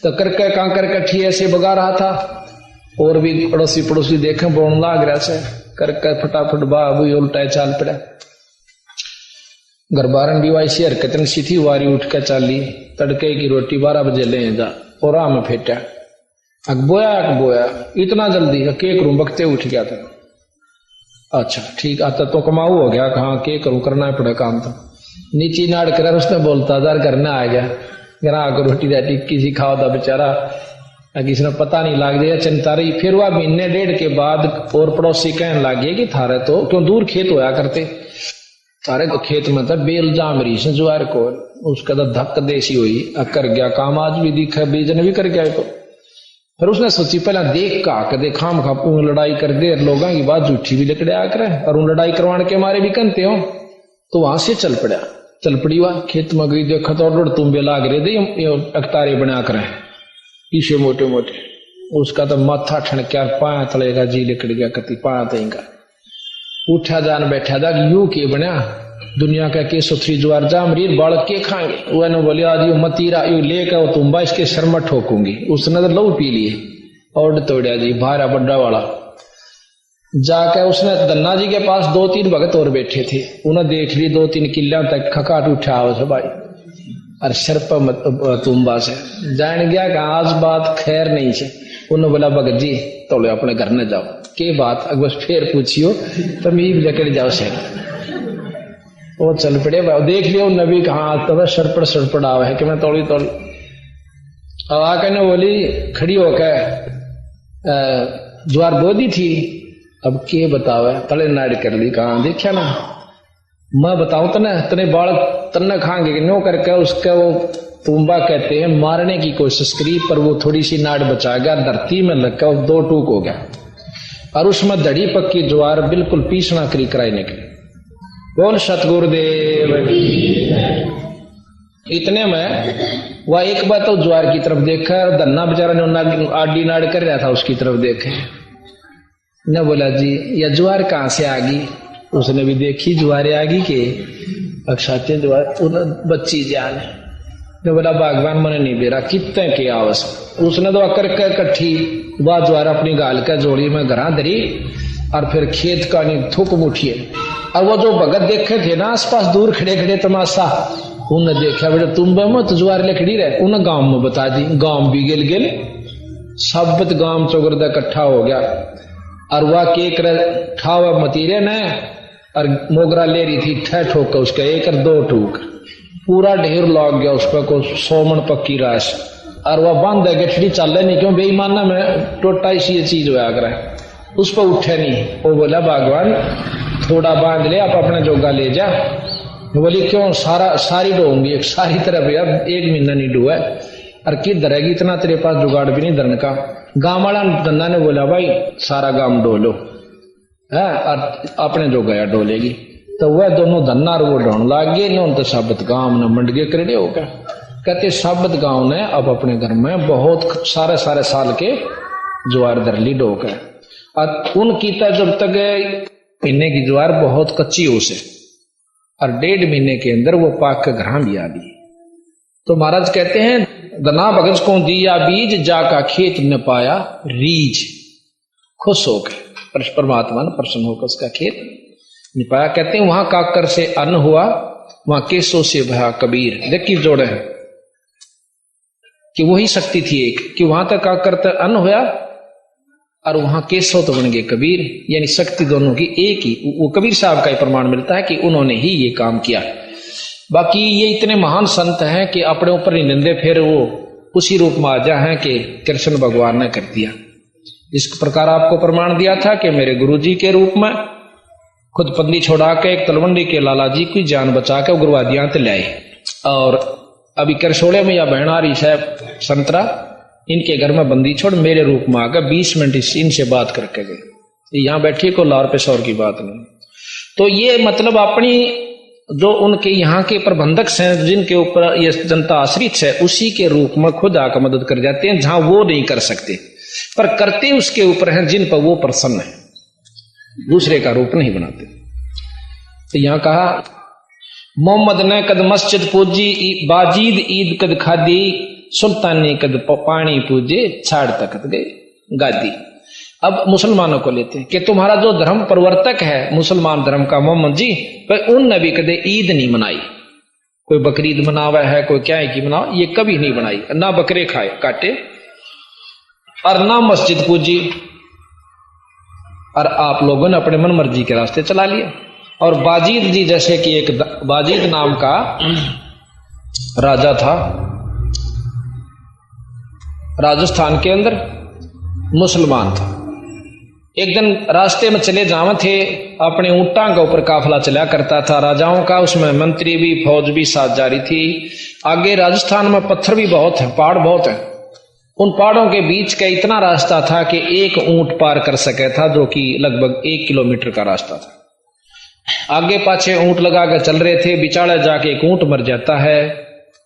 तो करके कांकर कट्ठी ऐसे बगा रहा था, और भी पड़ोसी पड़ोसी देखे बोन लाग रहा से करके फटाफट बाबू उल्टा चाल पड़ा। गरबारन भी वाई हरकतन सी थी, वारी उठ कर चाली, तड़के की रोटी 12 बजे ले जा और में फेटा अकबोया इतना जल्दी के करूं बकते उठ गया था। अच्छा ठीक आता तो कमाऊ हो गया, कहाँ के करूं करना पड़े काम तो नीचे नाड़ कर उसने बोलता था घर ना आ गया, घर आकर रोटी राटी किसी खाओ था बेचारा, किसी ने पता नहीं लाग जाए चिंता रही। फिर वह 1.5 के बाद और पड़ोसी कहने लगे कि थारे तो क्यों दूर खेत होया करते, थारे तो खेत में था बेल जाम रही से ज्वार को, उसका तो धक्क देसी हुई कर गया काम, आज भी दिखा बीजन भी कर गया। तो फिर उसने सोची पहला देख का कदे खाम खापू लड़ाई कर दे, लोगों की बात झूठी भी लकड़े आ करे और उन लड़ाई करवाने के मारे भी कहते हो। तो वहां से चल पड़ी वह खेत में गई, देखा तो और तुम्बे लाग रहे थे अकतारे बना कर इसे मोटे मोटे, उसका तो माथा ठनक्या पाया तलेगा जी लिकड़ गया कति पाया तेगा उठा जान बैठा था यू के बना दुनिया का के सुथरी ज्वार जामरीर बालक के खाएंगे। वह ने बोले आज यू मतीरा यू लेकर वो तुम्बा इसके सर में ठोकूंगी। उसने तो लहू पी लिए और तोड़िया जी भारा बड्डा वाला। जाकर उसने धन्ना जी के पास 2-3 भगत और बैठे थे, उन्हें देख ली 2-3 किला तक खकाट उठा हो भाई और शर्प तुम्बा से जान गया कि आज बात खैर नहीं है। उन्होंने बोला भगत जी तोड़े अपने घर न जाओ के बात अगर फिर पूछियो तो मीब जकड़ जाओ से। वो चल पड़े देख लियो नबी कहा तब सड़पड़ आवा है कि मैं तोड़ी अब आकर ने बोली खड़ी होकर ज्वार बोदी थी अब के बतावे तले नाड़ कर ली कहा देखा ना मैं बताऊं तने बालक तन्ने खाएंगे कि नो करके उसका वो तुम्बा कहते हैं मारने की कोशिश करी पर वो थोड़ी सी नाड़ बचा गया, धरती में लगकर 2 टूक हो गया और उसमें दड़ी पक्की ज्वार बिल्कुल पीसना करी कराने के। बोल सतगुरुदेव। इतने में वह एक बार तो ज्वार की तरफ देखा, धन्ना बेचारा ने आडी नाड़ कर रहा था उसकी तरफ देखे न बोला जी यह ज्वार कहाँ से आ गई। उसने भी देखी ज्वारे आ गई के अक्षाते ज्वार बच्ची जान ने बोला भगवान मैंने नहीं दे रहा कितने के आवस। उसने तो अकर के कट्ठी वह ज्वार अपनी गाल का जोड़ी में घरा धरी और फिर खेत का नहीं थूक मुठिए। और वो जो भगत देखे थे ना आसपास दूर खड़े खड़े तमाशा उन्हें देखा बेटा तुम मत ज्वार लकड़ी रहे, उन्हें गांव में बता दी। गांव भी गिल सबत गांव चौगरदा इकट्ठा हो गया और वह केक ठावा मतीरे ने और मोगरा ले रही थी 6 ठोक उसका 1 और 2 ठोक पूरा ढेर लग गया उस पर को 100 मन पक्की राश और वह बंद है गठड़ी चल रही नहीं क्यों बेईमाना में टोटा इसी ये चीज होया कर उस पर उठे नहीं। वो बोला भगवान थोड़ा बांध ले आप अपना जोगा ले जा। बोली क्यों सारी डोंगी एक सारी तरफ यार 1 महीना नहीं डुआ और किधर रहेगी इतना तेरे पास जुगाड़ भी नहीं धरन का। गांव वाला धन्ना ने बोला भाई सारा गांव डो लो है और अपने जो गया डोलेगी। तो वह दोनों धन्नार वो ढोन लाग गए न तो साबत गांव न मंड गए करेड़े हो गया। कहते साबत गांव ने अब अपने घर में बहुत सारे साल के ज्वार धर ली डो के और उनकी जब तक महीने की ज्वार बहुत कच्ची हो से और 1.5 महीने के अंदर वो पाक के घर भी आ गई। तो महाराज कहते हैं दना भगत को दिया बीज जाका खेत न पाया रीज, खुश हो गए परमात्मा ने प्रसन्न होकर उसका खेत नहीं पाया। कहते हैं वहां काकर से अन्न हुआ वहां केसों से भया कबीर। देखिए जोड़े हैं कि वही शक्ति थी एक कि वहां तक काकर तक अन्न हुआ और वहां केसो तो बन गए कबीर, यानी शक्ति दोनों की एक ही। वो कबीर साहब का ही प्रमाण मिलता है कि उन्होंने ही ये काम किया। बाकी ये इतने महान संत हैं कि अपने ऊपर ही निंदे फिर वो उसी रूप में आ जा है कि कृष्ण भगवान ने कर दिया। इस प्रकार आपको प्रमाण दिया था कि मेरे गुरुजी के रूप में खुद पंदी छोड़ा के एक तलवंडी के लाला जी की जान बचा के उग्रवादियां ते लाए। और अभी करसोड़े में या बहन आ रही साहब संतरा इनके घर में बंदी छोड़ मेरे रूप में आकर 20 मिनट इनसे बात करके गए। यहाँ बैठिए को लार पे शौर की बात नहीं। तो ये मतलब अपनी जो उनके यहाँ के प्रबंधक हैं जिनके ऊपर ये जनता आश्रित है उसी के रूप में खुद आकर मदद कर जाते हैं जहां वो नहीं कर सकते, पर करते उसके ऊपर हैं जिन पर वो प्रसन्न है, दूसरे का रूप नहीं बनाते। तो यहाँ कहा मोहम्मद ने कद मस्जिद पूजी बाजीद ईद कद खादी सुल्तान ने कद पानी पूजे छाड़ तकत गए गादी। अब मुसलमानों को लेते हैं कि तुम्हारा जो धर्म प्रवर्तक है मुसलमान धर्म का मोहम्मद जी, पर उन नबी कदे ईद नहीं मनाई। कोई बकरीद मनावा है कोई क्या है कि मनाओ, ये कभी नहीं बनाई, ना बकरे खाए काटे और ना मस्जिद पूजी। और आप लोगों ने अपने मन मर्जी के रास्ते चला लिए। और बाजीद जी जैसे कि एक बाजीद नाम का राजा था राजस्थान के अंदर, मुसलमान था। एक दिन रास्ते में चले जावे थे, अपने ऊंटा के ऊपर काफिला चला करता था राजाओं का, उसमें मंत्री भी फौज भी साथ जारी थी। आगे राजस्थान में पत्थर भी बहुत है, पहाड़ बहुत है। उन पहाड़ों के बीच का इतना रास्ता था कि एक ऊंट पार कर सके था, जो कि लगभग 1 किलोमीटर का रास्ता था। आगे पाछे ऊंट लगा कर चल रहे थे, बिचाड़े जाके एक ऊंट मर जाता है।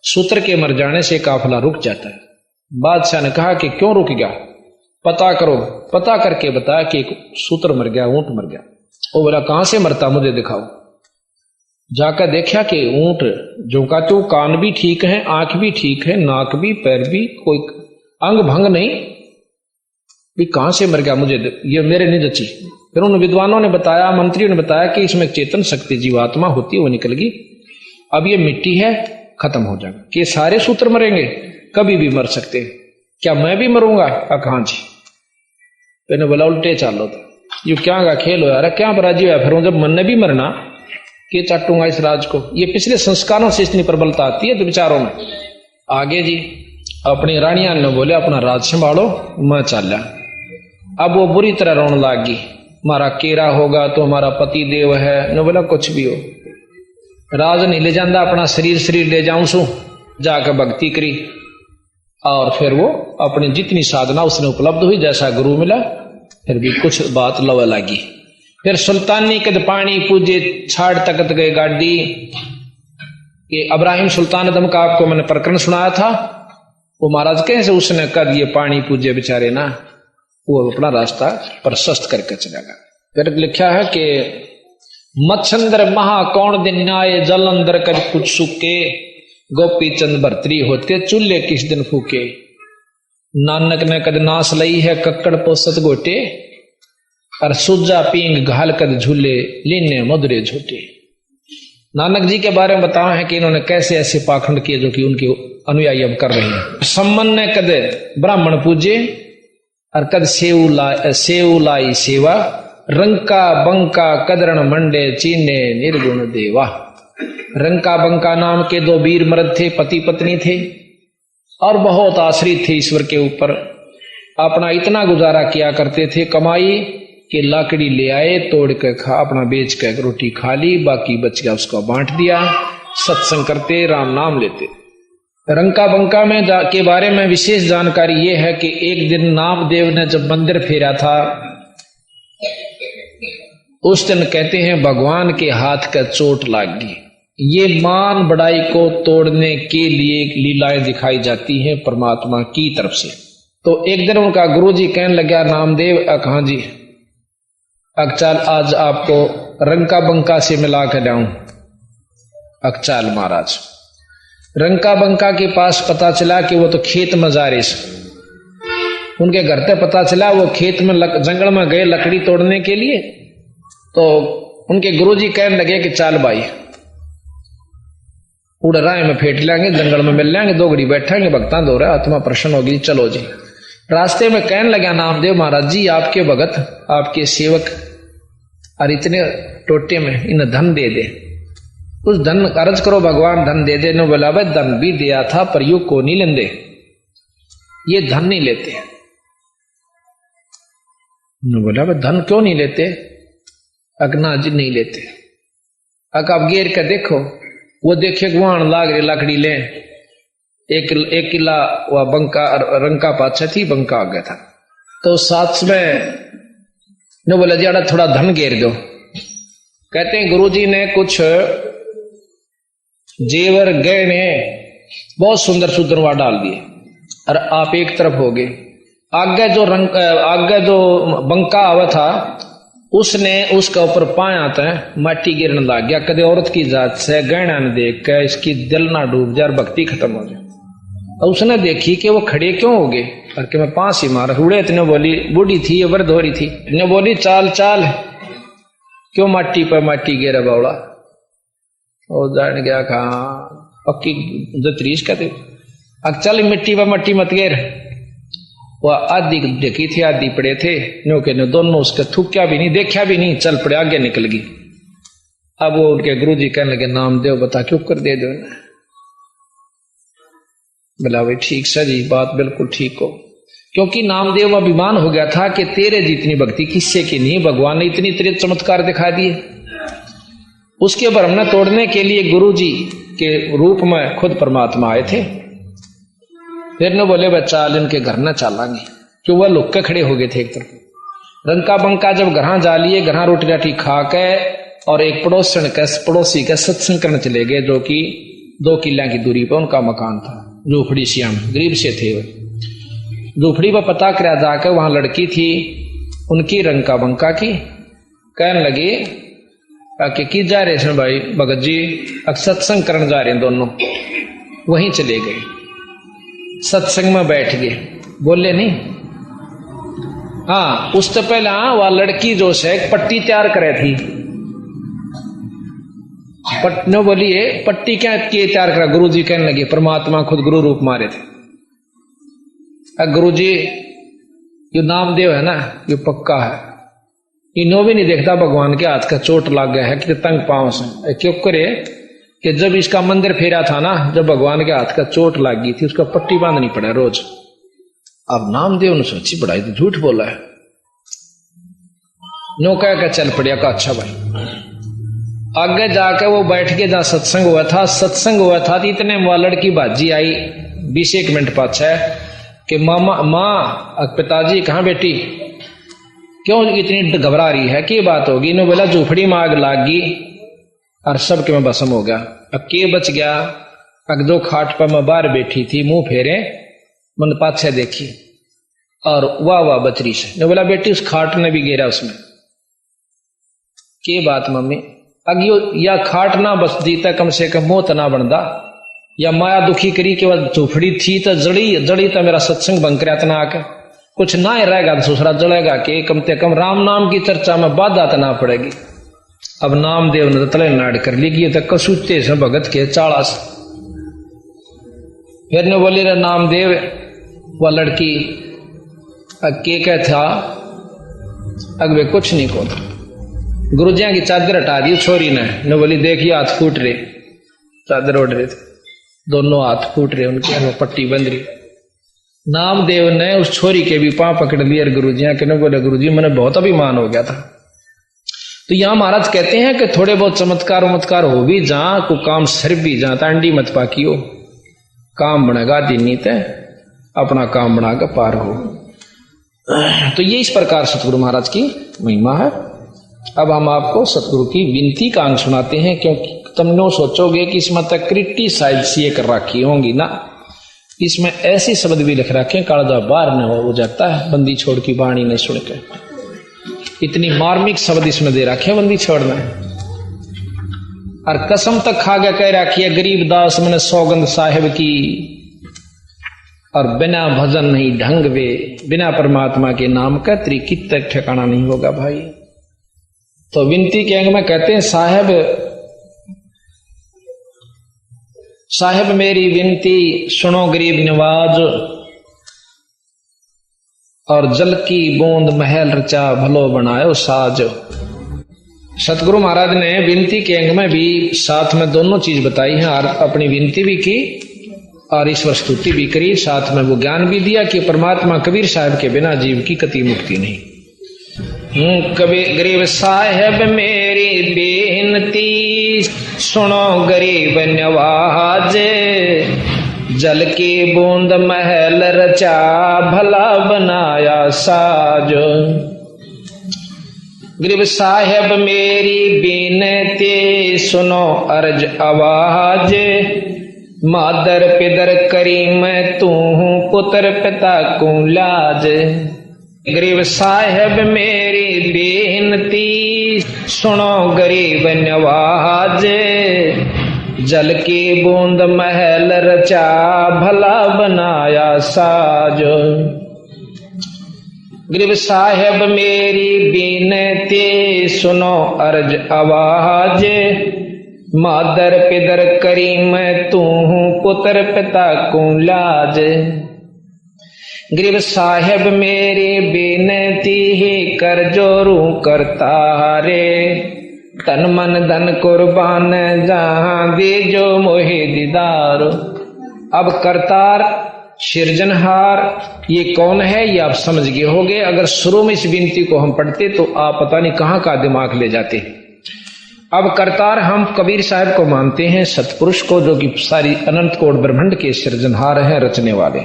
सूत्र के मर जाने से काफिला रुक जाता है। बादशाह ने कहा कि क्यों रुक गया, पता करो। पता करके बताया कि एक सूत्र मर गया, ऊंट मर गया। वो बोला कहां से मरता मुझे दिखाओ। जाकर देखा कि ऊंट जो का तो कान भी ठीक है, आंख भी ठीक है, नाक भी, पैर भी, कोई अंग भंग नहीं, भी कहां से मर गया मुझे ये मेरे नहीं जची। फिर उन विद्वानों ने बताया, मंत्रियों ने बताया कि इसमें चेतन शक्ति जीवात्मा होती है, वो निकल गई। अब ये मिट्टी है, खत्म हो जाएगा। कि सारे सूत्र मरेंगे, कभी भी मर सकते। क्या मैं भी मरूंगा? कहां जी। मैंने बोला उल्टे चालो था, यू क्या का खेल हो यार, क्या राजी हुआ। फिर जब मन ने भी मरना कि चाटूंगा इस राज को। ये पिछले संस्कारों से इतनी प्रबलता आती है तो विचारों में। आगे जी अपनी रानियां ने बोले अपना राज संभालो, मैं चल। अब वो बुरी तरह रोने लागी, हमारा केरा होगा तो हमारा पति देव है। ने बोला कुछ भी हो, राज नहीं ले जाता, अपना शरीर ले जाऊं सू। जाकर भक्ति करी और फिर वो अपनी जितनी साधना उसने उपलब्ध हुई, जैसा गुरु मिला, फिर भी कुछ बात लवा लगी। फिर सुल्तानी कद पानी पूजे छाड़ तकत गए गाड़ी। ये इब्राहिम सुल्तान दम का आपको मैंने प्रकरण सुनाया था। वो महाराज कैसे उसने कद ये पानी पूजे बेचारे ना, वो अपना रास्ता प्रशस्त करके चलेगा। फिर लिखा है कि मच्छंदर महा कौन दिन आए जल अंदर कर कुछ सुके, गोपी चंद भर्तरी होते चूल्हे किस दिन फूके। नानक ने कद नास लई है कक्कड़ पोसत गोटे, और सुजा पींग घाल कद झूले लीने मधुरे झूठे। नानक जी के बारे में बताया है कि इन्होंने कैसे ऐसे पाखंड किए जो कि उनके अनुयायी अब कर रहे हैं। सम्मन ने कद ब्राह्मण पूजे, और कद सेव लाई सेवा, रंका बंका कदरण मंडे चीने निर्गुण देवा। रंका बंका नाम के 2 वीर मर्द थे, पति पत्नी थे, और बहुत आश्रित थे ईश्वर के ऊपर। अपना इतना गुजारा किया करते थे कमाई कि लाकड़ी ले आए, तोड़ के खा, अपना बेच के रोटी खा ली, बाकी बच गया उसको बांट दिया। सत्संग करते, राम नाम लेते। रंका बंका में के बारे में विशेष जानकारी ये है कि एक दिन नामदेव ने जब मंदिर फेरा था उस दिन कहते हैं भगवान के हाथ का चोट लाग गई। ये मान बढ़ाई को तोड़ने के लिए लीलाएं दिखाई जाती हैं परमात्मा की तरफ से। तो एक दिन उनका गुरुजी कहने लगा, नामदेव हाँ जी, अकचाल आज आपको रंका बंका से मिला कर लाऊं। अकचाल महाराज रंका बंका के पास पता चला कि वो तो खेत में जा रहे से। उनके घर पे पता चला वो खेत में जंगल में गए लकड़ी तोड़ने के लिए। तो उनके गुरुजी कहने लगे कि चाल भाई उड़ राय में फेंट लेंगे, जंगल में मिल लेंगे, दो घड़ी बैठेंगे, भक्ता दो रहा आत्मा प्रसन्न होगी, चलो जी। रास्ते में कहने लगा नामदेव महाराज जी, आपके भगत आपके सेवक और इतने टोटे में इन्हें धन दे दे, उस धन अर्ज करो भगवान धन दे दे। ने बोला भाई धन भी दिया था पर यू को नहीं लेंदे, ये धन नहीं लेते। ने बोला भाई धन क्यों नहीं लेते? अगना जी नहीं लेते। अक आप गेर के देखो, वो देखे गुआन लाग रही लकड़ी ले, एक किला वह बंका रंका पाछा थी, बंका आ गया था। तो साथ में ने बोला जी अड़ा थोड़ा धन घेर दो। कहते हैं गुरुजी ने कुछ जेवर गहने बहुत सुंदर सुंदर वहां डाल दिए और आप एक तरफ हो गए। आगे जो बंका आवा था उसने उसका ऊपर पाया था माटी गिरने लग गया। कदे औरत की जात से गहना न देख के इसकी दिल ना डूब जाए और भक्ति खत्म हो जाए। और उसने देखी कि वो खड़े क्यों हो गए और कि मैं पांच ही मार उड़े। इतने बोली बूढ़ी थी ये वृद्ध हो रही थी, इतने बोली चाल चाल क्यों माटी पर माटी गिरा बावड़ा। और जान गया कहा पक्की जतरीश कहते अब चल मिट्टी पर मट्टी मत गिर। वह आधी ढकी थी आधी पड़े थे, नो के नो दोनों उसके थूक्या भी नहीं देखा भी नहीं, चल पड़े आगे निकल गई। अब वो उनके गुरुजी कहने लगे नामदेव बता क्यों कर दे दो। बोला भाई ठीक सर जी बात बिल्कुल ठीक हो, क्योंकि नामदेव अभिमान हो गया था कि तेरे जितनी भक्ति किससे की नहीं, भगवान ने इतनी तेरे चमत्कार दिखा दिए। उसके भ्रम न तोड़ने के लिए गुरुजी के रूप में खुद परमात्मा आए थे। फिर न बोले बच्चा इनके घर न चालांगे, क्यों वह लुक के खड़े हो गए थे एक तरफ। रंका बंका जब घर जा लिए, घर रोटी राटी खा के और एक पड़ोसी का सत्संग करने चले गए, जो कि 2 किला की दूरी पर उनका मकान था। झोपड़ी श्याम गरीब से थे। झोपड़ी पर पता करा जाकर वहां लड़की थी उनकी रंका बंका की। कहने लगे कि जा रहे हैं भाई भगत जी, सत्संग करने जा रहे हैं दोनों। वहीं चले गए, सत्संग में बैठ गए, बोले नहीं। हाँ उससे पहले वह लड़की जो से पट्टी तैयार करे थी। पट्टी बोलिए पट्टी क्या किए तैयार करा? गुरुजी कहने लगे परमात्मा खुद गुरु रूप मारे थे। गुरुजी ये नामदेव है ना ये पक्का है, इनो भी नहीं देखता भगवान के हाथ का चोट लग गया है कि तंग पांव से। क्यों करे कि जब इसका मंदिर फेरा था ना, जब भगवान के हाथ का चोट लग गई थी उसका पट्टी बांधनी पड़ा रोज। अब नामदेव ने सोची बढ़ाई तो झूठ बोला है। नो कह के चल पड़िया का अच्छा भाई। आगे जाके वो बैठ के जहां सत्संग हुआ था तो इतने में लड़की बाजी आई 20 मिनट पाछे कि माँ पिताजी कहाँ बेटी, क्यों इतनी घबरा रही है, की बात होगी? इन्होंने बोला झूपड़ी में आग लाग गई और सब के में भस्म हो गया। अब के बच गया? अब जो खाट पर मैं बाहर बैठी थी मुंह फेरे मन पाछे देखी और वाह बचरी से। ने बोला बेटी उस खाट ने भी गिरा उसमें। के बात मम्मी? अगियो या खाट ना बस जीता कम से कम मौत ना बनदा, या माया दुखी करी के बाद झूपड़ी थी तो जड़ी तो मेरा सत्संग बंद कर इतना आके कुछ ना ही रहेगा तो दूसरा जड़ेगा कि कम से कम राम नाम की चर्चा में बाधा तो ना पड़ेगी। अब नामदेव ने तले नाड़ कर ली कि तक कसूते से भगत के चाड़ा से। फिर ने बोली रे नामदेव वह लड़की के था अगवे कुछ नहीं को था। गुरुजिया की चादर हटा दी छोरी ने बोली देखिए हाथ फूट रहे, चादर उड़ रहे थे, दोनों हाथ फूट रहे उनके, पट्टी बंध रही। नामदेव ने उस छोरी के भी पांव पकड़ लिए गुरुजिया के। ने बोले गुरुजी मैंने बहुत अभिमान हो गया था। तो यहां महाराज कहते हैं कि थोड़े बहुत चमत्कार हो भी जहां को काम सर भी जहां तांडी मत पाकी हो, काम बनेगा दिनी ते अपना काम बना कर पार हो। तो ये इस प्रकार सतगुरु महाराज की महिमा है। अब हम आपको सतगुरु की विनती का अंग सुनाते हैं, क्योंकि तुम नो सोचोगे कि इसमें तक क्रिटिसाइज सी कर रखी होंगी ना, इसमें ऐसे शब्द भी लिख रखे कालजा बाहर न हो जाता है बंदी छोड़ की वाणी नहीं सुन के। इतनी मार्मिक शब्द इसमें दे रखे बंदी छोड़ना। और कसम तक खा के कह रखी है गरीब दास मैंने सौगंध साहिब की, और बिना भजन नहीं ढंग वे, बिना परमात्मा के नाम का त्रिकित तक ठिकाना नहीं होगा भाई। तो विनती के अंग में कहते हैं साहेब मेरी विनती सुनो गरीब नवाज, और जल की बूंद महल रचा भलो बनायो साज। सतगुरु महाराज ने विनती के अंग में भी साथ में दोनों चीज बताई है, और अपनी विनती भी की और ईश्वर स्तुति भी करी, साथ में वो ज्ञान भी दिया कि परमात्मा कबीर साहब के बिना जीव की कति मुक्ति नहीं। कबीर गरीब साहेब मेरी बेनती सुनो गरीब नवाज, जल की बूंद महल रचा भला बनाया साज। गरीब साहेब मेरी बेनती सुनो अर्ज आवाज, मादर पिदर करी मैं तू पुत्र पिता को लाज। गरीब साहेब मेरी बेनती सुनो गरीब नवाज, जल की बूंद महल रचा भला बनाया साज। गरीब साहेब मेरी बेनती सुनो अर्ज आवाज, मादर पिदर करी मैं तू पुत्र पिता को लाज। गरीब साहेब मेरी बेनती ही कर जोरू करता रे, तन मन धन कुर्बान जहां दे जो मोहे दीदार। अब करतार सिरजनहार ये कौन है ये आप समझ गए होगे। अगर शुरू में इस विनती को हम पढ़ते तो आप पता नहीं कहां का दिमाग ले जाते। अब करतार हम कबीर साहब को मानते हैं, सतपुरुष को, जो कि सारी अनंत कोट ब्रह्मांड के सिरजनहार हैं, रचने वाले।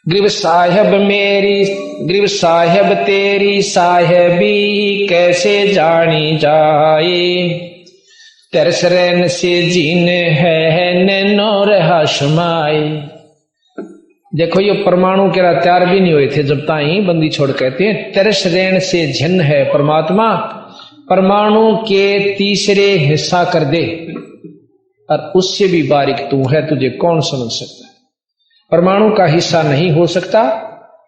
गरीब साहेब तेरी साहेबी कैसे जानी जाए, तरस रैन से जीने है नैनो रहा समाए। देखो ये परमाणु के तैयार भी नहीं हुए थे जब ताई बंदी छोड़ कहते हैं तरस रैन से झिन है परमात्मा, परमाणु के तीसरे हिस्सा कर दे, और उससे भी बारीक तू है, तुझे कौन समझ सकता है। परमाणु का हिस्सा नहीं हो सकता,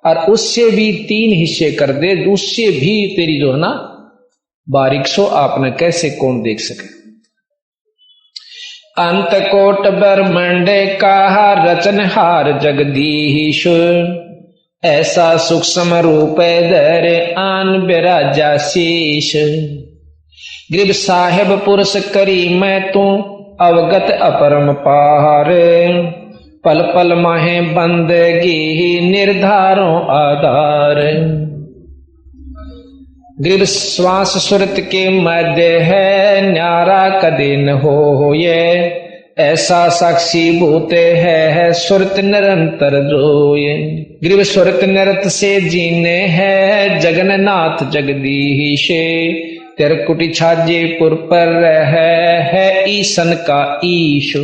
और उससे भी 3 हिस्से कर दे, उससे भी तेरी जो है ना बारीक सो आपने कैसे कौन देख सके। अंत कोट ब्रह्मांड का रचनहार जगदीश, ऐसा सूक्ष्म रूप धर आन बिराजा शीश। गरीब साहेब पुरुष करी मैं तू अवगत अपरम पार, पल पल माहे बंदगी निर्धारों आधार। गरीब श्वास सुरत के मध्य है न्यारा कदे न हो ये, ऐसा साक्षी भूत है सुरत निरंतर जोये। गरीब सुरत निरत से जीने है जगन्नाथ जगदीश, तिरकुटी छाजेपुर पर है ईसन का ईश।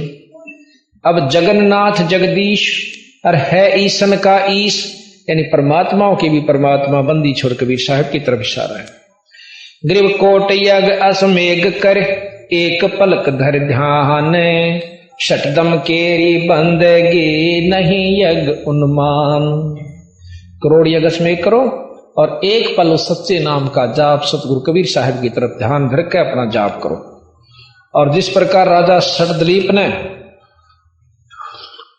अब जगन्नाथ जगदीश और है ईसन का ईश, यानी परमात्माओं की भी परमात्मा बंदी छोड़ कबीर साहब की तरफ इशारा है। गरीब कोट यज्ञ असमेघ कर एक पलक धर ध्यान, शटदम केरी बंदगी नहीं यज्ञ उन्मान। करोड़ यज्ञ असमेघ करो और एक पल उस सच्चे नाम का जाप सतगुरु कबीर साहब की तरफ ध्यान धर के अपना जाप करो। और जिस प्रकार राजा षटदलीप ने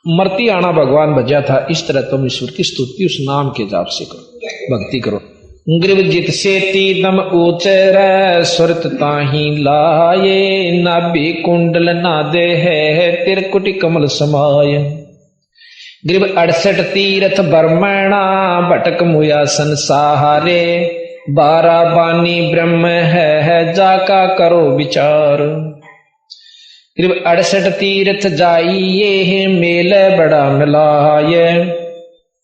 मरती आना भगवान भजा था, इस तरह तुम ईश्वर की स्तुति उस नाम के जाप से करो, भक्ति करो। ग्रीव जित से तीदम ऊचर सुरत ताही लाए, नाभि कुंडल नादे है तिरकुटी कमल समाय। ग्रीव 68 तीर्थ बर्मणा भटक मुया संसारे, 12 बानी ब्रह्म है जाका करो विचार। करीब 68 तीर्थ जाइए मेल बड़ा मिलाय,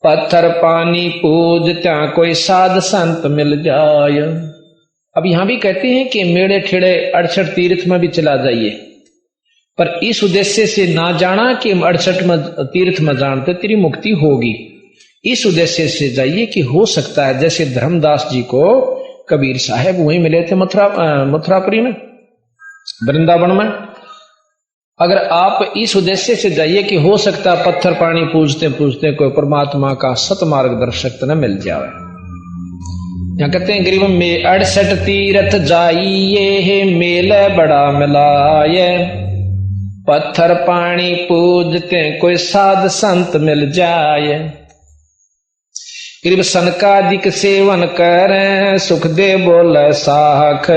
पत्थर पानी पूज त्या कोई साध संत मिल जाय। अब यहां भी कहते हैं कि मेड़े ठेड़े 68 तीर्थ में भी चला जाइए, पर इस उद्देश्य से ना जाना कि 68 तीर्थ में जानते तेरी मुक्ति होगी। इस उद्देश्य से जाइए कि हो सकता है, जैसे धर्मदास जी को कबीर साहब वहीं मिले थे मथुरापुरी में, वृंदावन में। अगर आप इस उद्देश्य से जाइए कि हो सकता है पत्थर पानी पूजते पूजते कोई परमात्मा का सतमार्ग दर्शक न मिल जाए। यहाँ कहते हैं गरीब में 68 तीर्थ जाइए मेल बड़ा मिलाए, पत्थर पानी पूजते कोई साध संत मिल जाए। गरीब सनकादिक सेवन करें सुख दे बोले साख,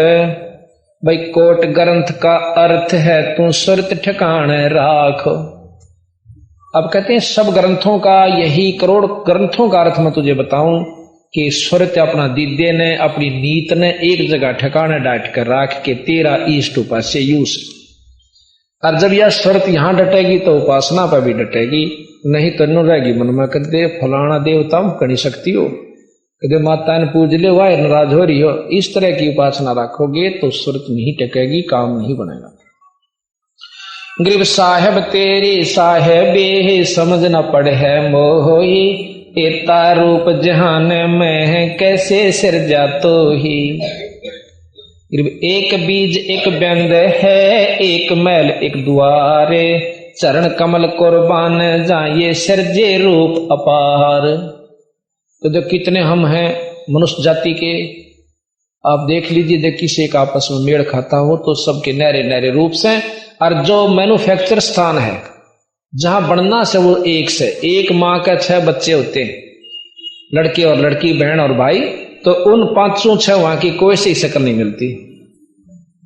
भाई कोट ग्रंथ का अर्थ है तू सुरत ठिकाने राख। अब कहते हैं सब ग्रंथों का यही, करोड़ ग्रंथों का अर्थ मैं तुझे बताऊं कि सुरत अपना दीदे ने अपनी नीत ने एक जगह ठिकाने डाट कर राख के तेरा ईष्ट उपास्य यूस। और जब यह सुरत यहां डटेगी तो उपासना पर भी डटेगी, नहीं तो न रहेगी मन में कहते फलाना देवता कणी शक्ति हो, कदे माता ने पूज ले वाह नाराज हो रही हो। इस तरह की उपासना रखोगे तो सुरत नहीं टकेगी, काम नहीं बनेगा। गरीब साहेब तेरी साहेबे समझ न पड़े है मोही, एता रूप जहान में कैसे सिर जातो ही। गरीब एक बीज एक व्यंद है, एक मैल एक द्वारे, चरण कमल कुर्बान जाइए सिरजे रूप अपार। तो जो कितने हम हैं मनुष्य जाति के, आप देख लीजिए, देखिए से एक आपस में मेल खाता हो तो सबके नहरे नहरे रूप से। और जो मैन्युफैक्चर स्थान है जहां बनना से वो एक से एक माँ का 6 बच्चे होते हैं, लड़के और लड़की, बहन और भाई, तो उन 5-6 वहां की कोई सी शक्ल नहीं मिलती।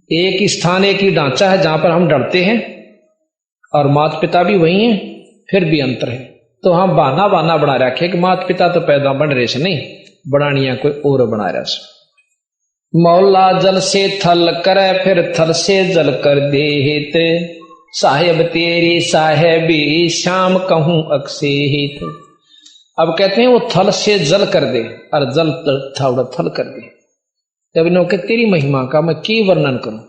एक ही स्थान एक ही ढांचा है जहां पर हम डरते हैं, और माता पिता भी वही हैं, फिर भी अंतर है। तो हम बहाना बना रखे कि माता पिता तो पैदा बन रहे से नहीं, बनानिया कोई और बना रहा से। मौला जल से थल करे फिर थल से जल कर देते, साहेब तेरी साहेबी श्याम कहूं अक्षेहित। अब कहते हैं वो थल से जल कर दे, और जल थोड़ा थल कर दे। तब इन्हों के तेरी महिमा का मैं की वर्णन करूं।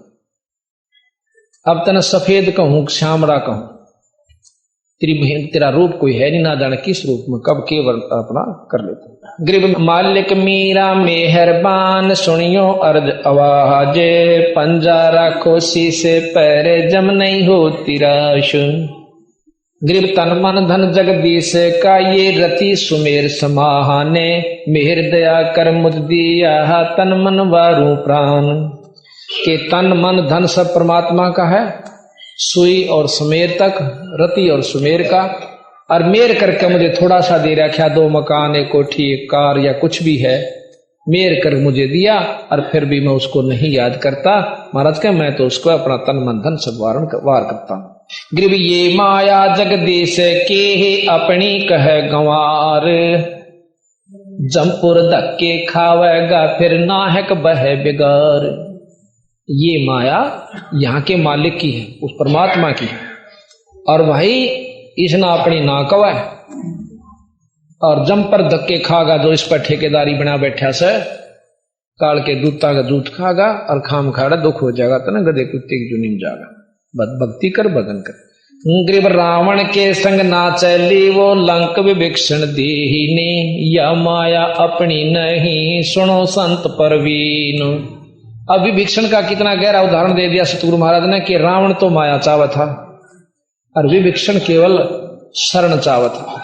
अब तना सफेद कहूं श्यामड़ा कहूं, तेरा रूप कोई है नहीं, ना जाने किस रूप में कब के अपना कर लेते। गरीब मालिक मीरा मेहरबान सुनियो अर्ज आवाज, पंजारा कोसी से पैरे जम नहीं हो तिराश। गरीब तन मन धन जगदीश का ये रति सुमेर समाहाने, मेहर दया कर मुझ दिया तन मन वारू प्राण। के तन मन धन सब परमात्मा का है, सुई और सुमेर तक, रति और सुमेर का, और मेर करके मुझे थोड़ा सा दे रखा, 2 मकान, 1 कोठी, 1 कार या कुछ भी है, मेर कर मुझे दिया, और फिर भी मैं उसको नहीं याद करता। महाराज का मैं तो उसको अपना तन मन धन सब वार करता हूं। गरीब ये माया जगदीश के अपनी कह गंवार, जमपुर धक्के खावेगा फिर नाहक बह बिगार। ये माया यहाँ के मालिक की है, उस परमात्मा की है, और भाई इसना अपनी ना कवा है, और जम पर धक्के खागा जो इस पर ठेकेदारी बना बैठा से, काल के दूता का दूध खागा और खाम खाड़ा दुख हो जाएगा, तो ना गधे कुत्ते की जुनी में जाएगा। भक्ति कर भजन कर। गरीब रावण के संग ना चली वो लंक विभीषण दीनी, या माया अपनी नहीं सुनो संत परवीन। अब विभीषण का कितना गहरा उदाहरण दे दिया सतगुरु महाराज ने कि रावण तो माया चावा था और विभीषण केवल शरण चावा था।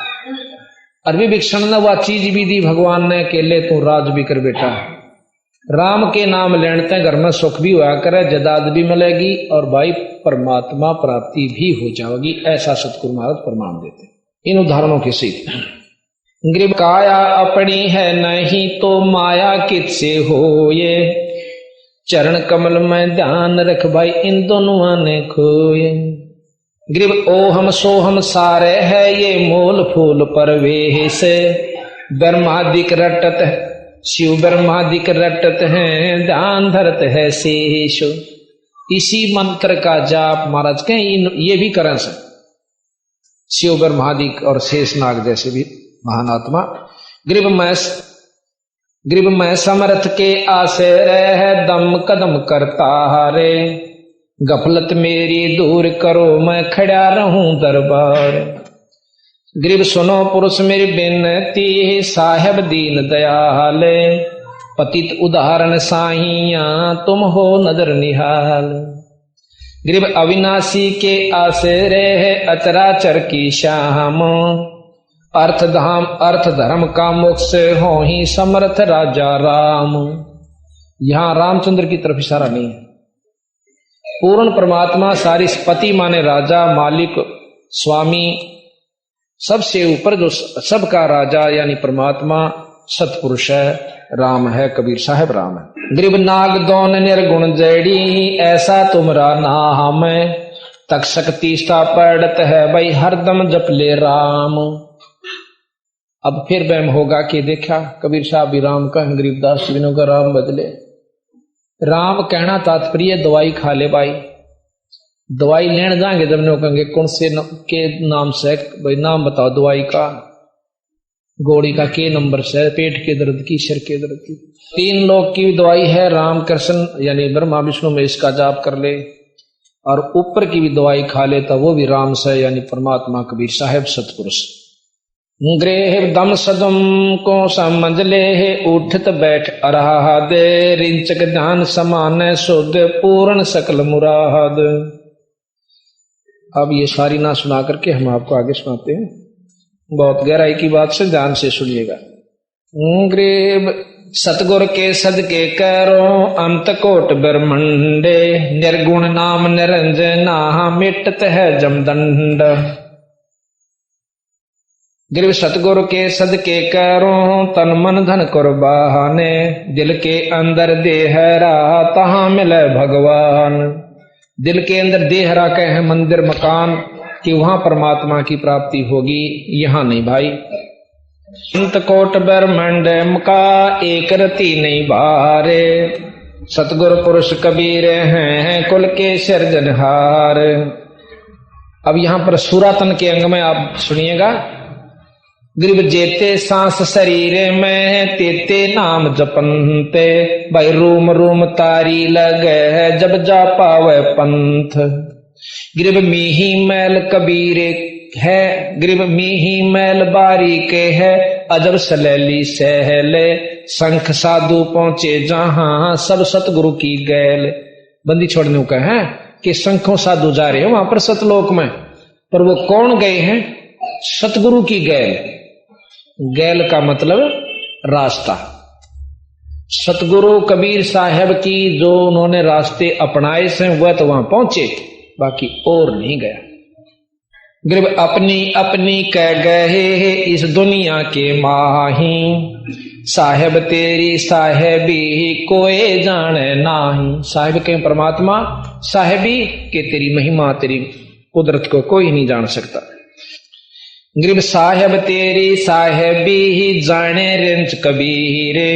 और विभीषण ने वह चीज भी दी भगवान ने कि ले तू राज भी कर बेटा, राम के नाम लेने घर में सुख भी हुआ करे, जदाद भी मिलेगी और भाई परमात्मा प्राप्ति भी हो जाएगी। ऐसा सतगुरु महाराज प्रमाण देते इन उदाहरणों के सीध। गरीब काया अपनी है नहीं तो माया किससे हो, ये चरण कमल में ध्यान रख भाई इन दोनों ने खोए। गरीब ओ हम सो हम सारे है ये मोल फूल परवेश, ब्रह्मादिक रटत शिव ब्रह्मादिक रटत हैं ध्यान धरत है शेष। इसी मंत्र का जाप महाराज कहें ये भी करें से शिव ब्रह्मादिक और शेषनाग जैसे भी महान आत्मा। ग्रीब में समर्थ के आसे रह दम कदम करता हारे, गफलत मेरी दूर करो मैं खड़ा रहूं दरबार। ग्रीब सुनो पुरुष मेरी बिनती, साहेब दीन दयाले, पतित उदाहरण साहिया तुम हो नजर निहाल। ग्रीब अविनाशी के आसरे है अचराचर की श्याम, अर्थ धर्म का मोक्ष हो ही समर्थ राजा राम। यहां रामचंद्र की तरफ इशारा नहीं है, पूर्ण परमात्मा सारी पति माने राजा, मालिक, स्वामी, सबसे ऊपर जो सबका राजा यानी परमात्मा सतपुरुष है, राम है, कबीर साहब राम है। ग्रीब नाग दोन निर्गुण जड़ी, ऐसा तुमरा नाम है, तक शक्ति पड़त है भाई हरदम जप ले राम। अब फिर वहम होगा कि देखा कबीर साहब भी राम का, गरीबदास बिनो का राम बदले। राम कहना तात्पर्य दवाई खा ले भाई, दवाई लेने जाएंगे जब लोग कहेंगे कौन से के नाम से, भाई नाम बताओ दवाई का, गोली का के नंबर से, पेट के दर्द की, सिर के दर्द की। 3 लोग की दवाई है, राम कृष्ण यानी ब्रह्मा विष्णु में इसका जाप कर ले, और ऊपर की भी दवाई खा ले तो वो भी राम से यानी परमात्मा कबीर साहब सतपुरुष। ग्रेह दम सदम को समझ ले, उठत बैठ अराहा दे, रिंचक ध्यान समान शुद्ध पूर्ण सकल मुराद। अब ये सारी ना सुना करके हम आपको आगे सुनाते हैं, बहुत गहराई की बात से ध्यान से सुनिएगा। ग्रेब सतगुर के सदके करो अंत कोट ब्रह्मंडे, निर्गुण नाम निरंजना मिटत है जमदंड। ग्रीब सतगुरु के सदके करो तन मन धन कुर्बाने, दिल के अंदर देहरा तहां मिले भगवान। दिल के अंदर देहरा के है मंदिर मकान कि वहां परमात्मा की प्राप्ति होगी, यहां नहीं भाई। अंत कोट ब्रह्मंड का एक रति नहीं बारे, सतगुरु पुरुष कबीर हैं कुल के सिरजनहार। अब यहां पर सूरातन के अंग में आप सुनिएगा। ग्रीब जेते सांस शरीर में तेते नाम जपनते, भाई रूम रूम तारी लगे जब जा पावे पंथ। ग्रीब मीही मैल कबीर है, ग्रीब मीही मैल बारी के है, अजब सलैली सहले, शंख साधु पहुंचे जहां सब सतगुरु की गैल। बंदी छोड़ने का है कि शंखों साधु जा रहे हैं वहां पर सतलोक में, पर वो कौन गए हैं? सतगुरु की गैल। गैल का मतलब रास्ता। सतगुरु कबीर साहब की जो उन्होंने रास्ते अपनाए से वह तो वहां पहुंचे, बाकी और नहीं गया। ग्रीब अपनी अपनी कह गए इस दुनिया के माही, साहेब तेरी साहेबी कोई जाने नाही। साहेब के परमात्मा, साहेबी के तेरी महिमा तेरी कुदरत को कोई नहीं जान सकता। ग्रीब साहेब तेरी साहेबी ही जाने रिंच कबीरे,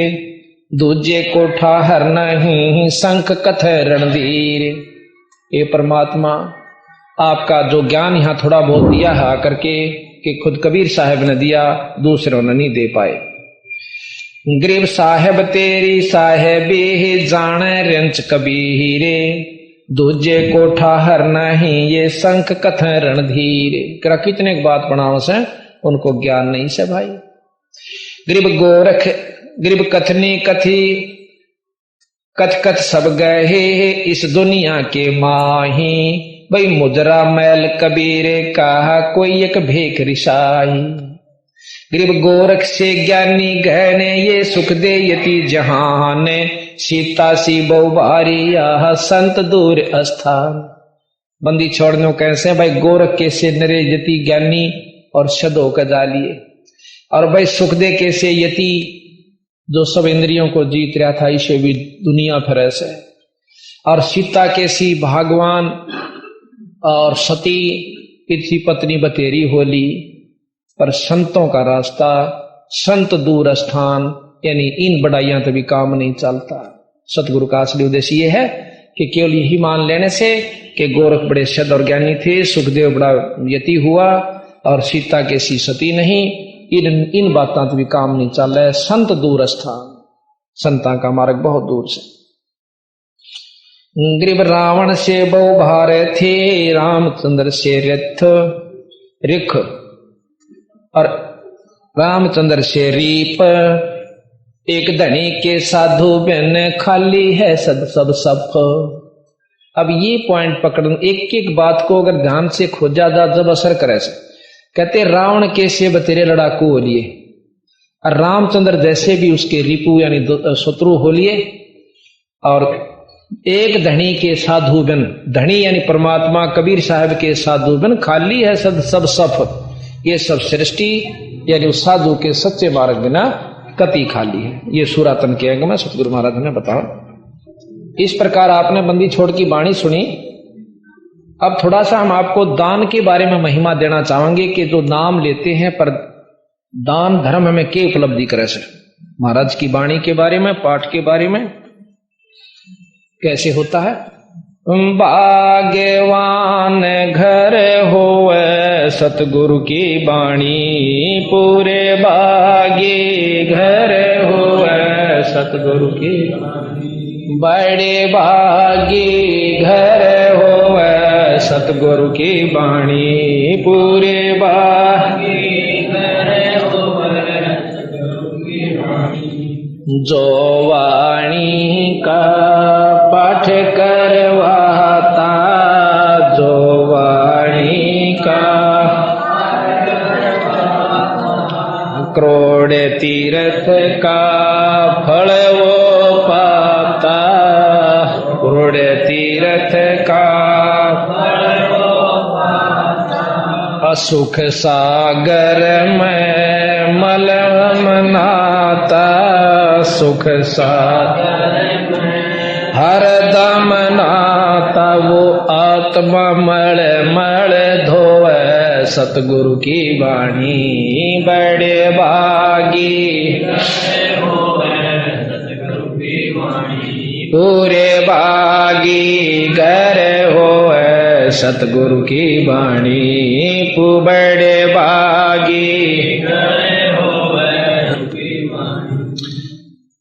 दूजे को ठाहर नहीं शंख कथ रणधीर। ये परमात्मा आपका जो ज्ञान यहाँ थोड़ा बहुत दिया है आकर के कि खुद कबीर साहब ने दिया, दूसरों ने नहीं दे पाए। ग्रीब साहेब तेरी साहेबी ही जाने रिंच कबीरे, दूजे को ठाहर नहीं ये शंख कथ रणधीर। करा कितने बात बनाओ से उनको ज्ञान नहीं से भाई। ग्रीब गोरख ग्रीब कथनी कथी कथ कथ सब गए इस दुनिया के माही, भाई मुजरा मैल कबीरे कहा कोई एक भेख रिसाई। ग्रीब गोरख से ज्ञानी गहने ये सुख दे यति जहाने, सीता सी बहुबारी आह संत दूर स्थान। बंदी छोड़ने कैसे भाई गोरख के से नरे यति ज्ञानी और शदो का जालिए, और भाई सुख दे के से यति जो सब इंद्रियों को जीत रहा था इसे भी दुनिया फिर से, और सीता के सी भगवान और सती पृथ्वी पत्नी बतेरी होली। पर संतों का रास्ता संत दूर स्थान, यानी इन बढ़ाइयां तभी काम नहीं चलता। सतगुरु का असली उद्देश्य यह है कि केवल यही मान लेने से कि गोरख बड़े सद और ज्ञानी थे, सुखदेव बड़ा यति हुआ और सीता के सी सती नहीं, इन बातों से भी काम नहीं चल रहा है। संत दूर स्थान, संता का मार्ग बहुत दूर से। ग्रीब रावण से बहु भारे थे, रामचंद्र से रथ रिख और रामचंद्र से रीप। एक धनी के साधु बन, खाली है सद सब सफ। अब ये पॉइंट पकड़, एक एक बात को अगर ध्यान से खोजा जा जब असर करे से। कहते रावण के सेब तेरे लड़ाकू हो लिए, और रामचंद्र जैसे भी उसके रिपु यानी शत्रु हो लिए। और एक धनी के साधु बन, धनी यानी परमात्मा कबीर साहब के साधु बन, खाली है सद सब सफ। ये सब सृष्टि यानी उस साधु के सच्चे मार्ग बिना कति खाली है। ये सूरातन के अंग में सतगुरु महाराज ने बताया। इस प्रकार आपने बंदी छोड़ की वाणी सुनी। अब थोड़ा सा हम आपको दान के बारे में महिमा देना चाहेंगे कि जो नाम लेते हैं पर दान धर्म में क्या उपलब्धि करे से। महाराज की वाणी के बारे में, पाठ के बारे में कैसे होता है। भाग्यवान घर होवे सतगुरु की वाणी, पूरे भागी घर होवे सतगुरु की वाणी। बड़े भागी घर होवे सतगुरु की वाणी, पूरे भागी घर होवे सतगुरु की वाणी। जो वाणी का पाठ करवाता, जो वाणी का करोड़ तीर्थ का फल वो पाता, करोड़ तीर्थ का फल वो पाता। असुख सागर में मलम नाता, सुख सागर हरदम नाता। वो आत्मा मल मल धोवे सतगुरु की वाणी। बड़े भागी पूरे भागी घर होवे सतगुरु की वाणी। बड़े भागी घर होवे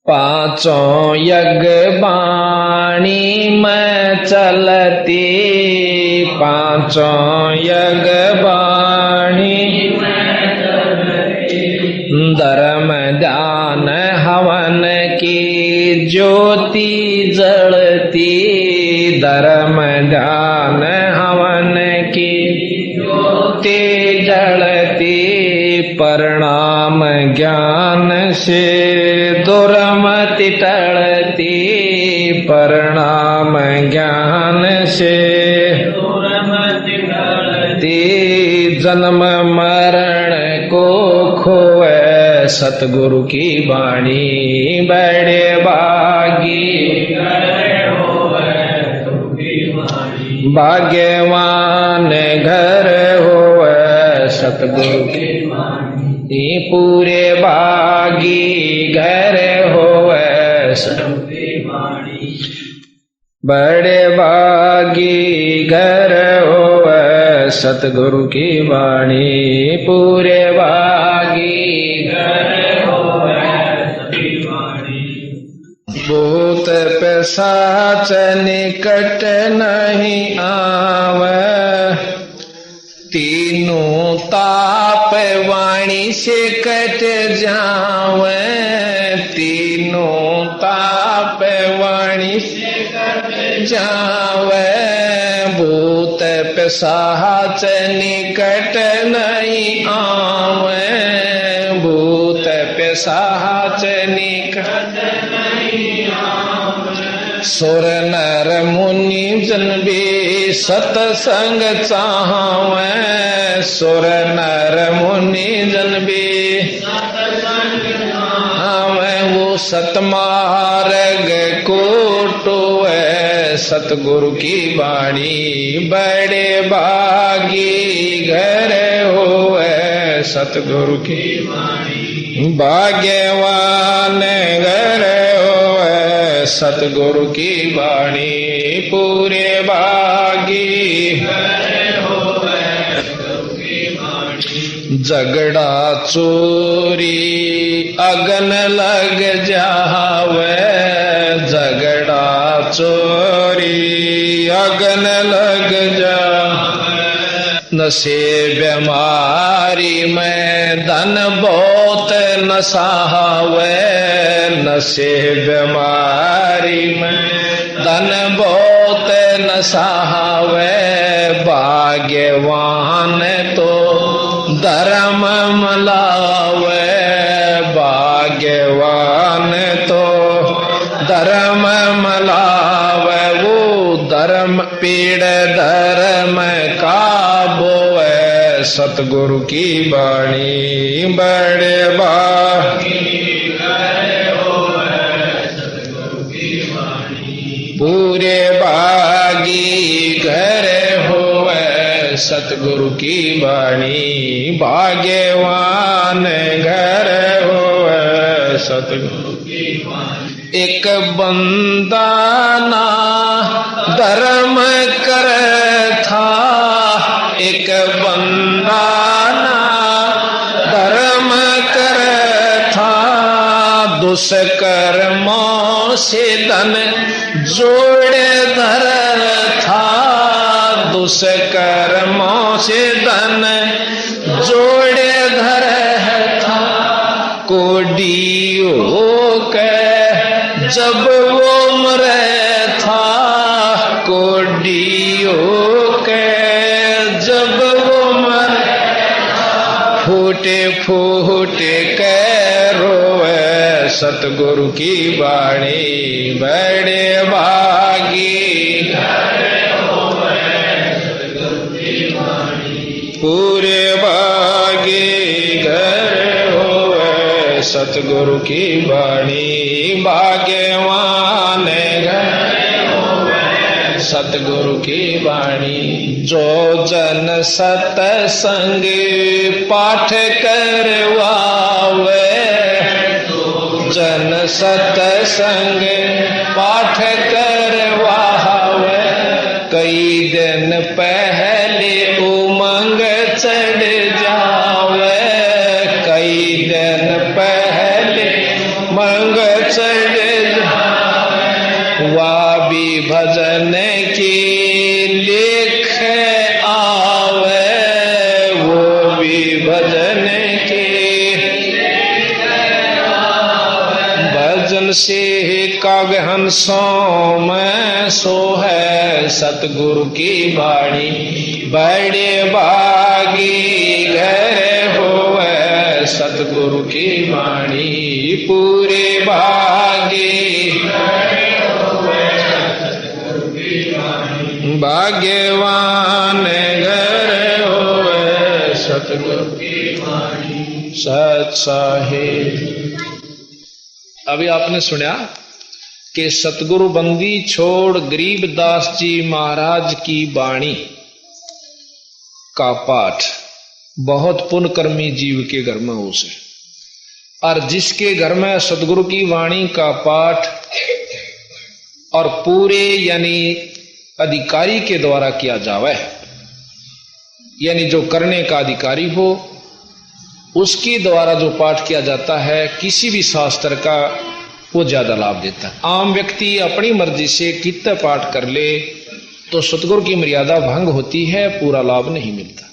पांचों यज्ञ वाणी में चलती, पांचों यज्ञ वाणी में चलती। धर्म ध्यान हवन की ज्योति जलती, धर्म ध्यान हवन की ज्योति जलती। प्रणाम ज्ञान से दुर्मति टलती, प्रणाम ज्ञान से दुर्मति टलती। जन्म मरण को खोए सतगुरु की वाणी। बड़े भागी भाग्यवान घर होवे सतगुरु की वाणी। पूरे भागी घर होवे सतगुरु की वाणी। बड़े भागी घर होवे सतगुरु की वाणी। पूरे भागी घर होवे सतगुरु की वाणी। भूत पिशाच निकट नहीं आवे, तीनों ताप वाणी से कट जावे। तीनों ताप वाणी से कट जावे। भूत पिशाच निकट नहीं आवे, भूत पिशाच निकट नहीं आवे। सुर नर मुनि जन भी सतसंग चाहवे, सुर नर मुनि जन भी सतसंग चाहवे। वो सतमार्ग को टोवे सतगुरु की वाणी। बड़े भागी घर होवे सतगुरु की वाणी। भाग्यवान घर होवे सतगुरु की वाणी। पूरे भागी घर होवे सतगुरु की वाणी। झगड़ा चोरी अगन लग जावे, झगड़ा चोरी अगन लग जावे, नशे बीमारी में धन बहुत नसावे, नशे बीमारी में धन बहुत नसावे, भाग्यवान तो धर्म मलावे, भाग्यवान तो धर्म मलावे, वो धर्म पीड़ धर्म का बोए, सतगुरु की बाणी बड़े बागी पूरे बागी घर होवे, सतगुरु की बाणी भाग्यवान घर होवे, सतगुरु की बाणी। एक बंदा ना धर्म कर था, एक बंदा ना धर्म कर था, दुष्कर्मों से धन जोड़े धर था, दुष्कर्मों से धन जोड़े धर था, कोडी होकर जब वो मरे था, कोडी होकर जब वो मरे, फूटे फूटे के रोए, सतगुरु की बाणी बड़े भागी पूरे बागी घर होवे, सतगुरु की बाणी भाग्यवान घर होवे, सतगुरु की बाणी। जो जन सत्संग पाठ करवावे, जन सत्संग पाठ करवावे, कई दिन पहले उमंग चढ़ जावे, कई दिन पहले मंग चढ़ जावे, वा भी भजन की लेख आवे, वो भी भजन से कागहन सो में सो है, सतगुरु की बाणी बड़े बागी घर होवे, सतगुरु की बाणी पूरे बागी भाग्यवान घर होवे, सतगुरु की बाणी सत साहिब। अभी आपने सुना कि सतगुरु बंदी छोड़ गरीबदास जी महाराज की बाणी का पाठ बहुत पुण्यकर्मी जीव के घर में हो से, और जिसके घर में सतगुरु की वाणी का पाठ और पूरे यानी अधिकारी के द्वारा किया जावे, यानी जो करने का अधिकारी हो उसके द्वारा जो पाठ किया जाता है, किसी भी शास्त्र का वो ज्यादा लाभ देता है। आम व्यक्ति अपनी मर्जी से कितना पाठ कर ले तो सतगुरु की मर्यादा भंग होती है, पूरा लाभ नहीं मिलता।